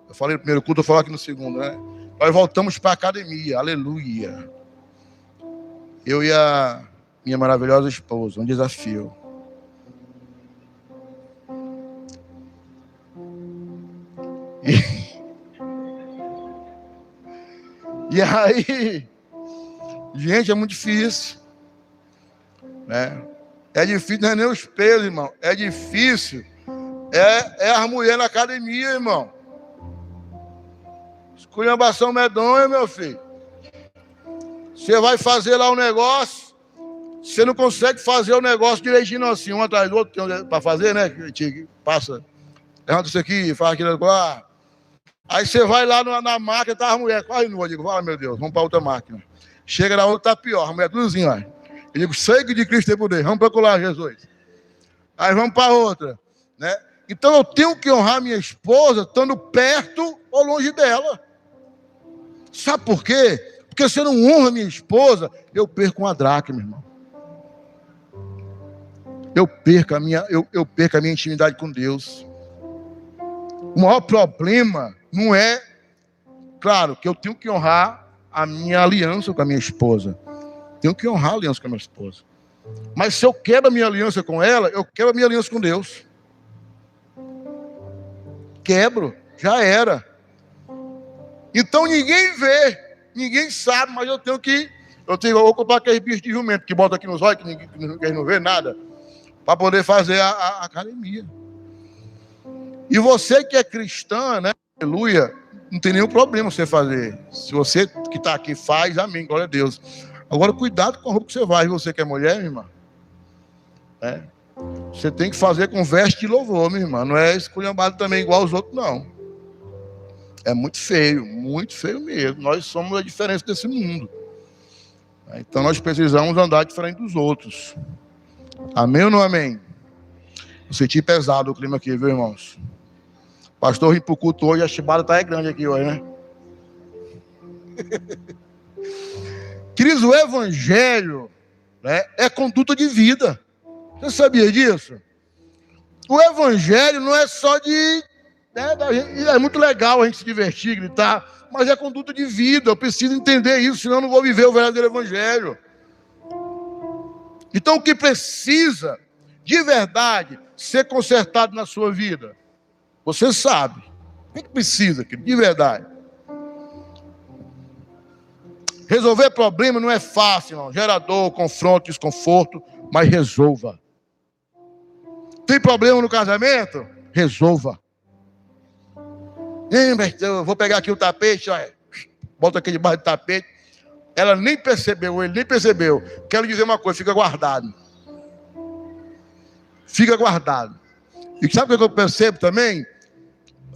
eu falei no primeiro culto, eu vou falar aqui no segundo, né? Nós voltamos para a academia, aleluia. Eu e a minha maravilhosa esposa, um desafio. E aí, gente, é muito difícil, né? É difícil, não é nem os pesos, irmão. É difícil. É as mulheres na academia, irmão. Esculhambação medonha, meu filho. Você vai fazer lá um negócio, você não consegue fazer o negócio direitinho assim, um atrás do outro, tem para fazer, né? Que passa, levanta isso aqui, faz aquilo lá. Aí você vai lá na máquina, tá a mulher quase nua. Eu digo, fala, meu Deus, vamos para outra máquina. Chega na outra, tá pior, a mulher tudo assim, ó. Eu digo, sangue de Cristo tem poder, vamos procurar Jesus. Aí vamos para outra, né? Então eu tenho que honrar minha esposa estando perto ou longe dela. Sabe por quê? Porque se eu não honro minha esposa, eu perco uma dracma, meu irmão. Eu perco a minha intimidade com Deus. O maior problema não é, claro, que eu tenho que honrar a minha aliança com a minha esposa. Tenho que honrar a aliança com a minha esposa. Mas se eu quebro a minha aliança com ela, eu quebro a minha aliança com Deus. Quebro, já era. Então ninguém vê, ninguém sabe, mas eu vou comprar aqueles bichos de jumento que bota aqui nos olhos, que ninguém não vê nada, para poder fazer a academia. E você que é cristã, né? Aleluia, não tem nenhum problema você fazer. Se você que está aqui faz, amém, glória a Deus. Agora, cuidado com a roupa que você vai. Você que é mulher, minha irmã, né? Você tem que fazer com veste de louvor, minha irmã. Não é esculhambado também igual aos outros, não. É muito feio mesmo. Nós somos a diferença desse mundo. Então nós precisamos andar diferente dos outros. Amém ou não amém? Eu senti pesado o clima aqui, viu, irmãos? Pastor vim pro culto hoje, a chibada tá grande aqui hoje, né? Queridos, o evangelho, né, é conduta de vida. Você sabia disso? O evangelho não é só de... é muito legal a gente se divertir, gritar, mas é conduta de vida. Eu preciso entender isso, senão eu não vou viver o verdadeiro evangelho. Então o que precisa de verdade ser consertado na sua vida, você sabe o que precisa, de verdade. Resolver problema não é fácil, não. Gera dor, confronto, desconforto, mas resolva. Tem problema no casamento? Resolva. Eu vou pegar aqui o tapete, olha, bota aqui debaixo do tapete. Ela nem percebeu, ele nem percebeu. Quero dizer uma coisa, fica guardado. Fica guardado. E sabe o que eu percebo também?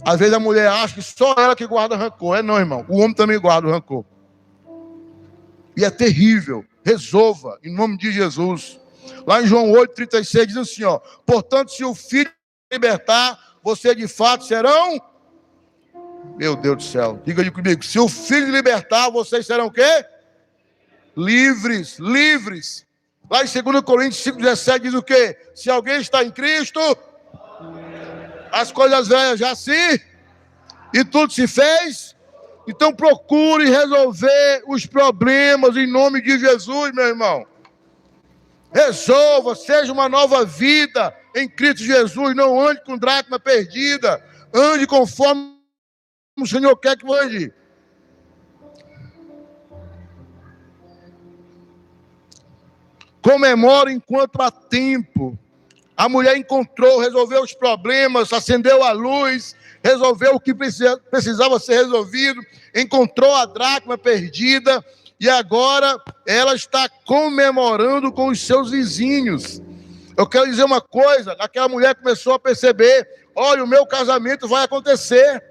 Às vezes a mulher acha que só ela que guarda rancor. É não, irmão. O homem também guarda o rancor. E é terrível. Resolva, em nome de Jesus. Lá em João 8,36 diz assim, ó. Portanto, se o Filho libertar, você de fato serão... Meu Deus do céu. Diga aí comigo. Se o Filho libertar, vocês serão o quê? Livres. Livres. Lá em 2 Coríntios 5,17 diz o quê? Se alguém está em Cristo, as coisas velhas já se... E tudo se fez... Então procure resolver os problemas em nome de Jesus, meu irmão. Resolva, seja uma nova vida em Cristo Jesus. Não ande com dracma perdida. Ande conforme o Senhor quer que ande. Comemore enquanto há tempo. A mulher encontrou, resolveu os problemas, acendeu a luz, resolveu o que precisava ser resolvido, encontrou a dracma perdida e agora ela está comemorando com os seus vizinhos. Eu quero dizer uma coisa, aquela mulher começou a perceber, olha, o meu casamento vai acontecer,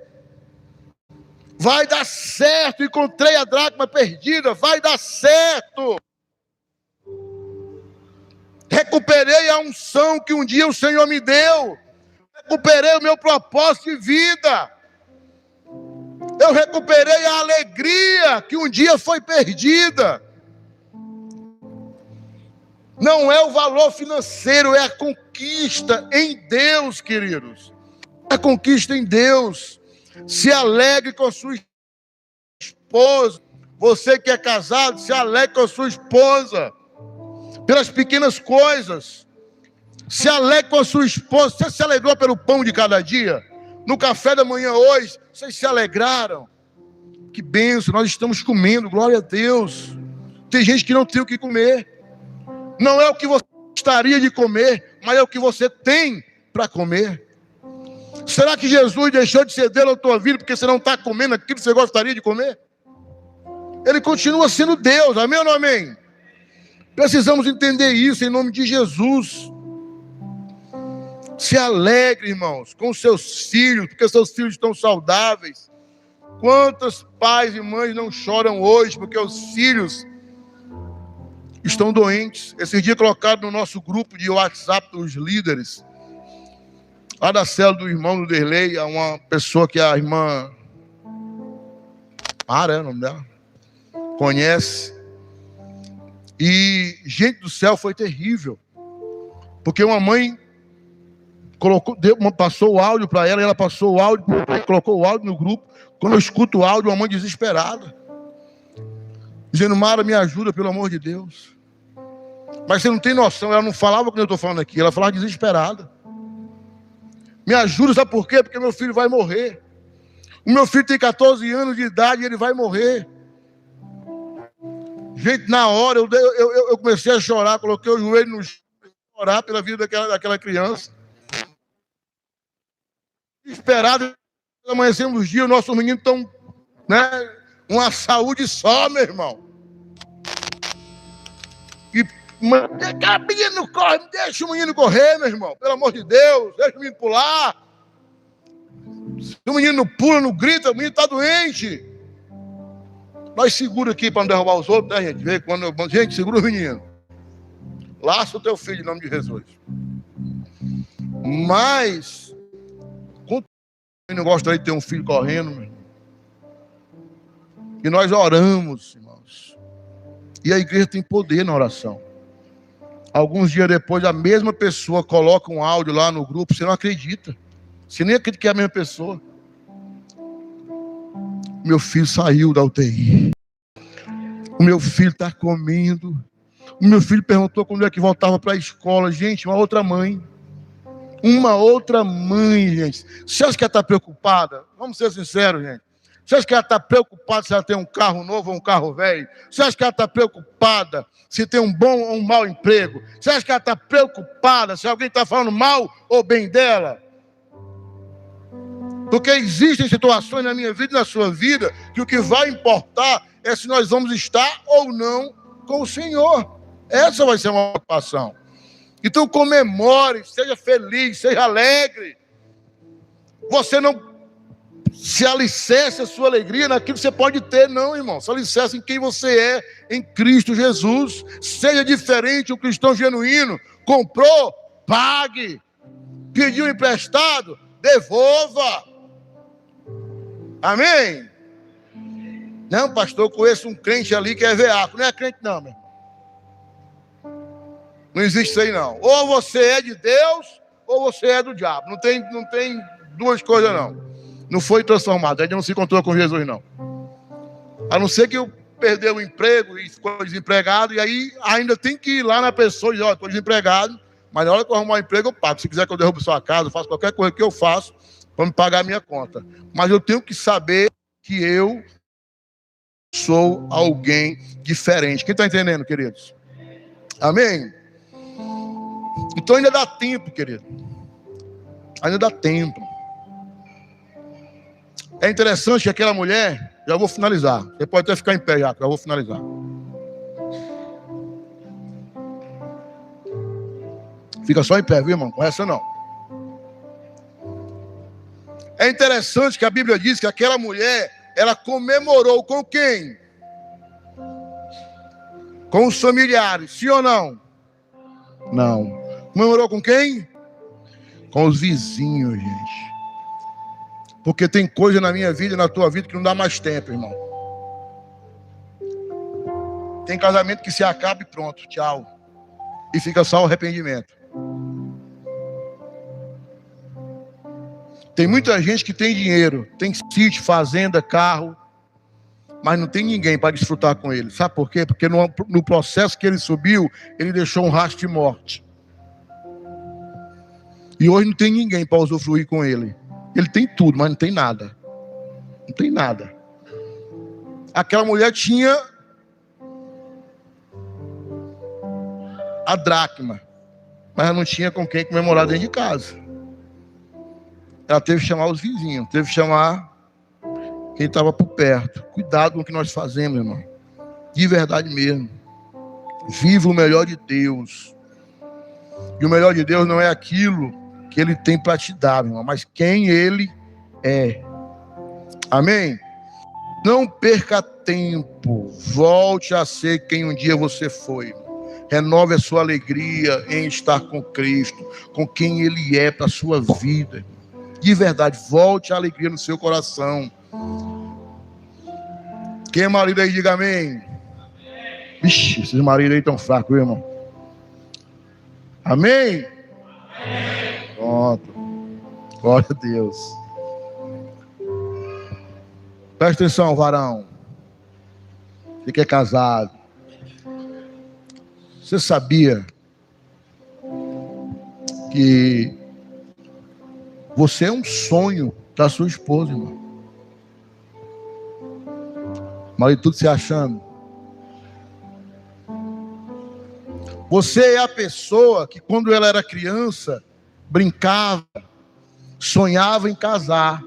vai dar certo, encontrei a dracma perdida, vai dar certo. Recuperei a unção que um dia o Senhor me deu. Recuperei o meu propósito de vida. Eu recuperei a alegria que um dia foi perdida. Não é o valor financeiro, é a conquista em Deus, queridos. É a conquista em Deus. Se alegre com a sua esposa. Você que é casado, se alegre com a sua esposa. Pelas pequenas coisas. Se alegre com a sua esposa. Você se alegrou pelo pão de cada dia? No café da manhã hoje, vocês se alegraram? que bênção, nós estamos comendo, glória a Deus. Tem gente que não tem o que comer. Não é o que você gostaria de comer, mas é o que você tem para comer. Será que Jesus deixou de ser Deus na tua vida porque você não está comendo aquilo que você gostaria de comer? Ele continua sendo Deus, amém ou não amém? Precisamos entender isso em nome de Jesus. Se alegre, irmãos, com seus filhos, porque seus filhos estão saudáveis. Quantos pais e mães não choram hoje porque os filhos estão doentes? Esse dia colocado no nosso grupo de WhatsApp dos líderes, lá da célula do irmão do Derlei, uma pessoa que a irmã Mara, é o nome dela, conhece. E, gente do céu, foi terrível. Porque uma mãe passou o áudio para ela, e ela passou o áudio, colocou o áudio no grupo. Quando eu escuto o áudio, uma mãe desesperada, dizendo: Mara, me ajuda, pelo amor de Deus. Mas você não tem noção, ela não falava como eu estou falando aqui, ela falava desesperada. Me ajuda, sabe por quê? Porque meu filho vai morrer. O meu filho tem 14 anos de idade e ele vai morrer. Gente, na hora eu comecei a chorar, coloquei o joelho no chão, orar pela vida daquela criança. Esperado, amanhecemos os dias, nossos meninos estão, né, uma saúde só, meu irmão. E o menino não corre, deixa o menino correr, meu irmão, pelo amor de Deus, deixa o menino pular. Se o menino não pula, não grita, o menino está doente. Nós segura aqui para não derrubar os outros, né, gente? Vê quando gente, segura o menino. Laça o teu filho em nome de Jesus. Mas eu não gostaria de ter um filho correndo, meu irmão. E nós oramos, irmãos. E a igreja tem poder na oração. Alguns dias depois, a mesma pessoa coloca um áudio lá no grupo, você não acredita. Você nem acredita que é a mesma pessoa. Meu filho saiu da UTI. O meu filho está comendo. O meu filho perguntou quando é que voltava para a escola. Gente, uma outra mãe. Uma outra mãe, gente. Você acha que ela está preocupada? Vamos ser sinceros, gente. Você acha que ela está preocupada se ela tem um carro novo ou um carro velho? Você acha que ela está preocupada se tem um bom ou um mau emprego? Você acha que ela está preocupada se alguém está falando mal ou bem dela? Porque existem situações na minha vida e na sua vida que o que vai importar é se nós vamos estar ou não com o Senhor. Essa vai ser uma preocupação. Então comemore, seja feliz, seja alegre. Você não se alicerce a sua alegria naquilo que você pode ter, não, irmão. Se alicerce em quem você é em Cristo Jesus. Seja diferente, um cristão genuíno. Comprou, pague. Pediu emprestado, devolva. Amém? Não, pastor, eu conheço um crente ali que é veaco. Não é crente não, meu irmão. Não existe isso aí não. Ou você é de Deus, ou você é do diabo. Não tem duas coisas não. Não foi transformado, ainda não se encontrou com Jesus não. A não ser que eu perdeu o emprego e ficou desempregado, e aí ainda tem que ir lá na pessoa e dizer: ó, estou desempregado, mas na hora que eu arrumar um emprego eu pago. Se quiser que eu derrube sua casa, eu faço qualquer coisa que eu faço para me pagar a minha conta. Mas eu tenho que saber que eu sou alguém diferente. Quem está entendendo, queridos? Amém? Então ainda dá tempo, querido. Ainda dá tempo. É interessante que aquela mulher, já vou finalizar. Você pode até ficar em pé já vou finalizar. Fica só em pé, viu, irmão? Com essa não. É interessante que a Bíblia diz que aquela mulher, ela comemorou com quem? Com os familiares, sim ou não? Não. Comemorou com quem? Com os vizinhos, gente. Porque tem coisa na minha vida e na tua vida que não dá mais tempo, irmão. Tem casamento que se acaba e pronto, tchau. E fica só o arrependimento. Tem muita gente que tem dinheiro, tem sítio, fazenda, carro, mas não tem ninguém para desfrutar com ele. Sabe por quê? Porque no processo que ele subiu, ele deixou um rastro de morte. E hoje não tem ninguém para usufruir com ele. Ele tem tudo, mas não tem nada. Não tem nada. Aquela mulher tinha a dracma, mas ela não tinha com quem comemorar dentro de casa. Ela teve que chamar os vizinhos, teve que chamar quem estava por perto. Cuidado com o que nós fazemos, irmão. De verdade mesmo. Viva o melhor de Deus. E o melhor de Deus não é aquilo que Ele tem para te dar, meu irmão, mas quem Ele é. Amém? Não perca tempo. Volte a ser quem um dia você foi. Renove a sua alegria em estar com Cristo, com quem Ele é para a sua vida. De verdade, volte a alegria no seu coração. Quem é marido aí, diga amém. Vixe, esses maridos aí estão fracos, viu, irmão? Amém? Pronto. Glória a Deus. Presta atenção, varão. Você que é casado. Você sabia que você é um sonho da sua esposa, irmão? Marido tudo se achando. Você é a pessoa que quando ela era criança, brincava, sonhava em casar.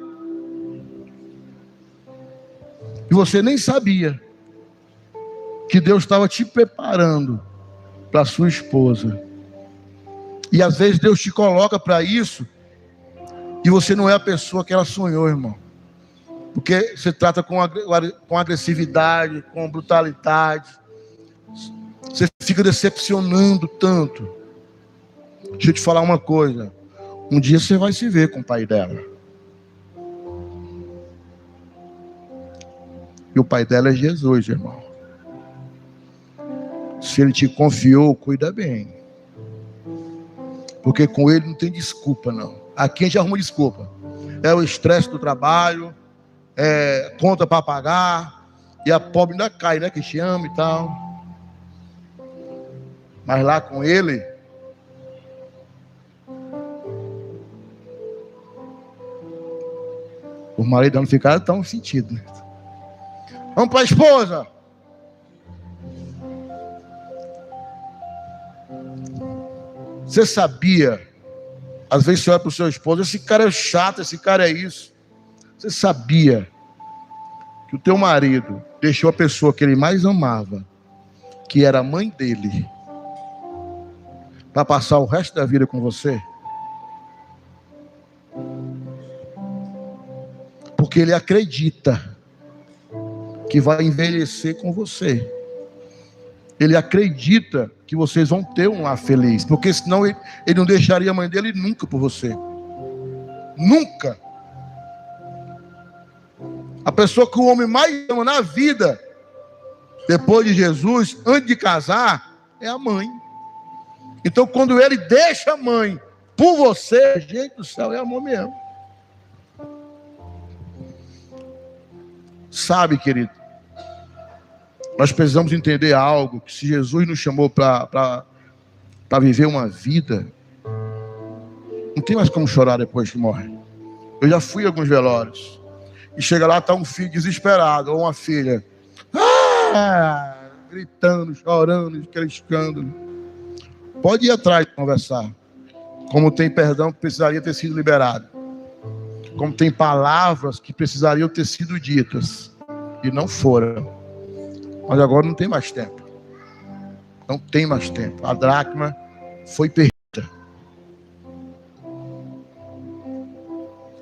E você nem sabia que Deus estava te preparando para sua esposa. E às vezes Deus te coloca para isso e você não é a pessoa que ela sonhou, irmão. Porque você trata com agressividade, com brutalidade. Você fica decepcionando tanto. Deixa eu te falar uma coisa. Um dia você vai se ver com o pai dela. E o pai dela é Jesus, irmão. Se Ele te confiou, cuida bem. Porque com Ele não tem desculpa, não. Aqui a gente arruma desculpa. É o estresse do trabalho, é conta para pagar, e a pobre ainda cai, né? Que te ama e tal. Mas lá com Ele, os maridos não ficaram tão sentidos, né? Vamos para a esposa. Você sabia? Às vezes você olha para o seu esposo, esse cara é chato, esse cara é isso. Você sabia que o teu marido deixou a pessoa que ele mais amava, que era a mãe dele, para passar o resto da vida com você? Porque ele acredita que vai envelhecer com você. Ele acredita que vocês vão ter um lar feliz, porque senão ele não deixaria a mãe dele nunca por você. Nunca. A pessoa que o homem mais ama na vida, depois de Jesus, antes de casar, é a mãe. Então quando ele deixa a mãe por você, gente do céu, é amor mesmo. Sabe, querido, nós precisamos entender algo, que se Jesus nos chamou para viver uma vida, não tem mais como chorar depois que morre. Eu já fui a alguns velórios, e chega lá, está um filho desesperado, ou uma filha, gritando, chorando, aquele escândalo. Pode ir atrás e conversar. Como tem perdão que precisaria ter sido liberado. Como tem palavras que precisariam ter sido ditas, e não foram. Mas agora não tem mais tempo. Não tem mais tempo. A dracma foi perdida.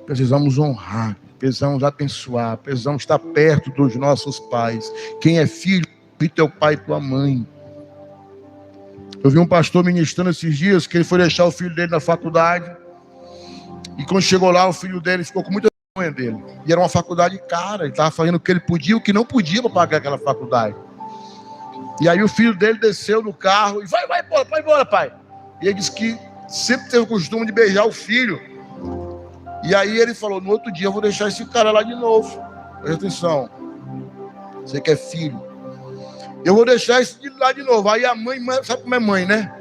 Precisamos honrar, precisamos abençoar, precisamos estar perto dos nossos pais. Quem é filho, de teu pai e tua mãe. Eu vi um pastor ministrando esses dias que ele foi deixar o filho dele na faculdade. E quando chegou lá, o filho dele ficou com muita vergonha dele. E era uma faculdade cara, ele estava fazendo o que ele podia e o que não podia para pagar aquela faculdade. E aí o filho dele desceu do carro e vai embora, pai. E ele disse que sempre teve o costume de beijar o filho. E aí ele falou, no outro dia eu vou deixar esse cara lá de novo. Presta atenção. Você que é filho. Eu vou deixar esse lá de novo. Aí a mãe, sabe como é mãe, né?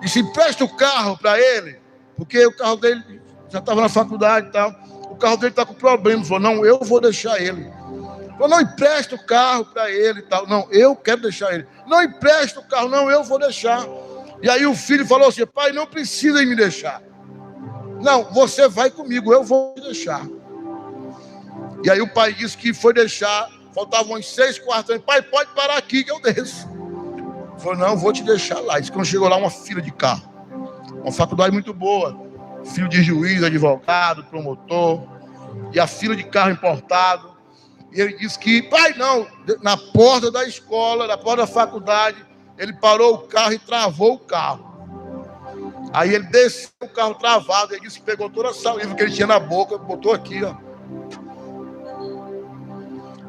Disse, empresta o carro para ele, porque o carro dele já estava na faculdade e tal. O carro dele está com problemas. Falou, não, eu vou deixar ele. Falou, não empresta o carro para ele e tal. Não, eu quero deixar ele. Não empresta o carro, não, eu vou deixar. E aí o filho falou assim, pai, não precisa me deixar. Não, você vai comigo, eu vou te deixar. E aí o pai disse que foi deixar, faltavam uns 6 quartos. Pai, pode parar aqui que eu desço. Ele falou, não, vou te deixar lá. Disse que quando chegou lá, uma fila de carro. Uma faculdade muito boa. Filho de juiz, advogado, promotor. E a fila de carro importado. E ele disse que, pai, não, na porta da escola, na porta da faculdade, ele parou o carro e travou o carro. Aí ele desceu o carro travado, ele disse que pegou toda a saliva que ele tinha na boca, botou aqui, ó.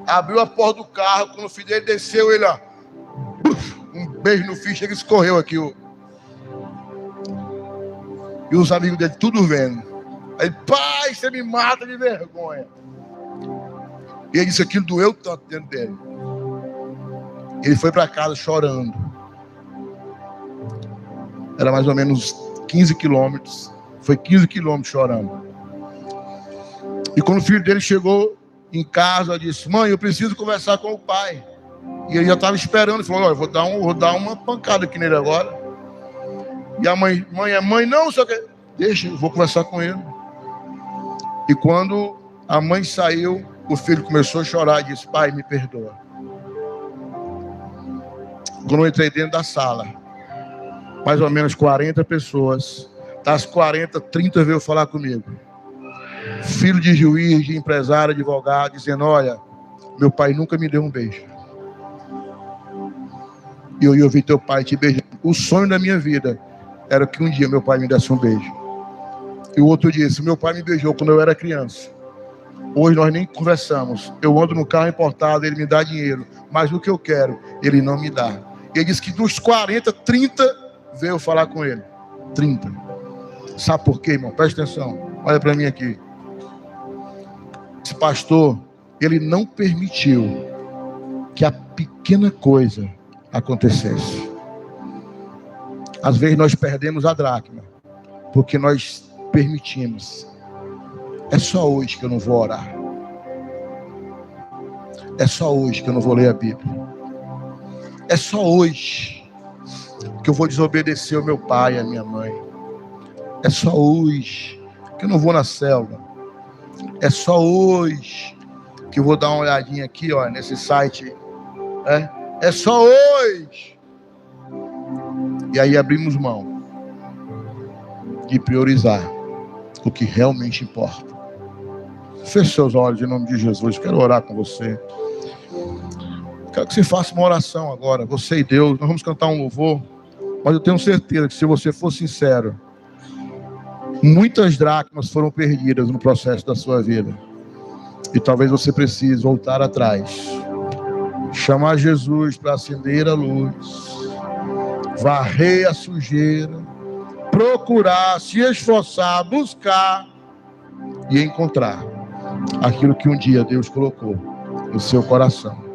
Abriu a porta do carro, quando o filho dele desceu, ele, ó, um beijo no filho, chega e escorreu aqui, ó. E os amigos dele tudo vendo. Aí, pai, você me mata de vergonha. E ele disse que aquilo doeu tanto dentro dele. Ele foi para casa chorando. Era mais ou menos 15 quilômetros. Foi 15 quilômetros chorando. E quando o filho dele chegou em casa, ele disse, mãe, eu preciso conversar com o pai. E ele já estava esperando. Ele falou, olha, vou dar uma pancada aqui nele agora. E a mãe, não, só que... Deixa, eu vou conversar com ele. E quando a mãe saiu, o filho começou a chorar e disse, pai, me perdoa. Quando eu entrei dentro da sala, mais ou menos 40 pessoas, das 40, 30 veio falar comigo. Filho de juiz, de empresário, advogado, dizendo, olha, meu pai nunca me deu um beijo. E eu ia ouvir teu pai te beijar. O sonho da minha vida era que um dia meu pai me desse um beijo. E o outro disse, meu pai me beijou quando eu era criança. Hoje nós nem conversamos. Eu ando no carro importado, ele me dá dinheiro. Mas o que eu quero, ele não me dá. Ele disse que dos 40, 30 veio falar com ele. 30. Sabe por quê, irmão? Presta atenção. Olha para mim aqui. Esse pastor, ele não permitiu que a pequena coisa acontecesse. Às vezes nós perdemos a dracma porque nós permitimos. É só hoje que eu não vou orar. É só hoje que eu não vou ler a Bíblia. É só hoje que eu vou desobedecer ao meu pai e à minha mãe. É só hoje que eu não vou na célula. É só hoje que eu vou dar uma olhadinha aqui, ó, nesse site. É só hoje. E aí abrimos mão de priorizar o que realmente importa. Feche seus olhos em nome de Jesus. Quero orar com você. Quero que você faça uma oração agora, você e Deus. Nós vamos cantar um louvor, mas eu tenho certeza que se você for sincero, muitas dracmas foram perdidas no processo da sua vida. E talvez você precise voltar atrás, chamar Jesus para acender a luz, varrer a sujeira, procurar, se esforçar, buscar e encontrar aquilo que um dia Deus colocou no seu coração.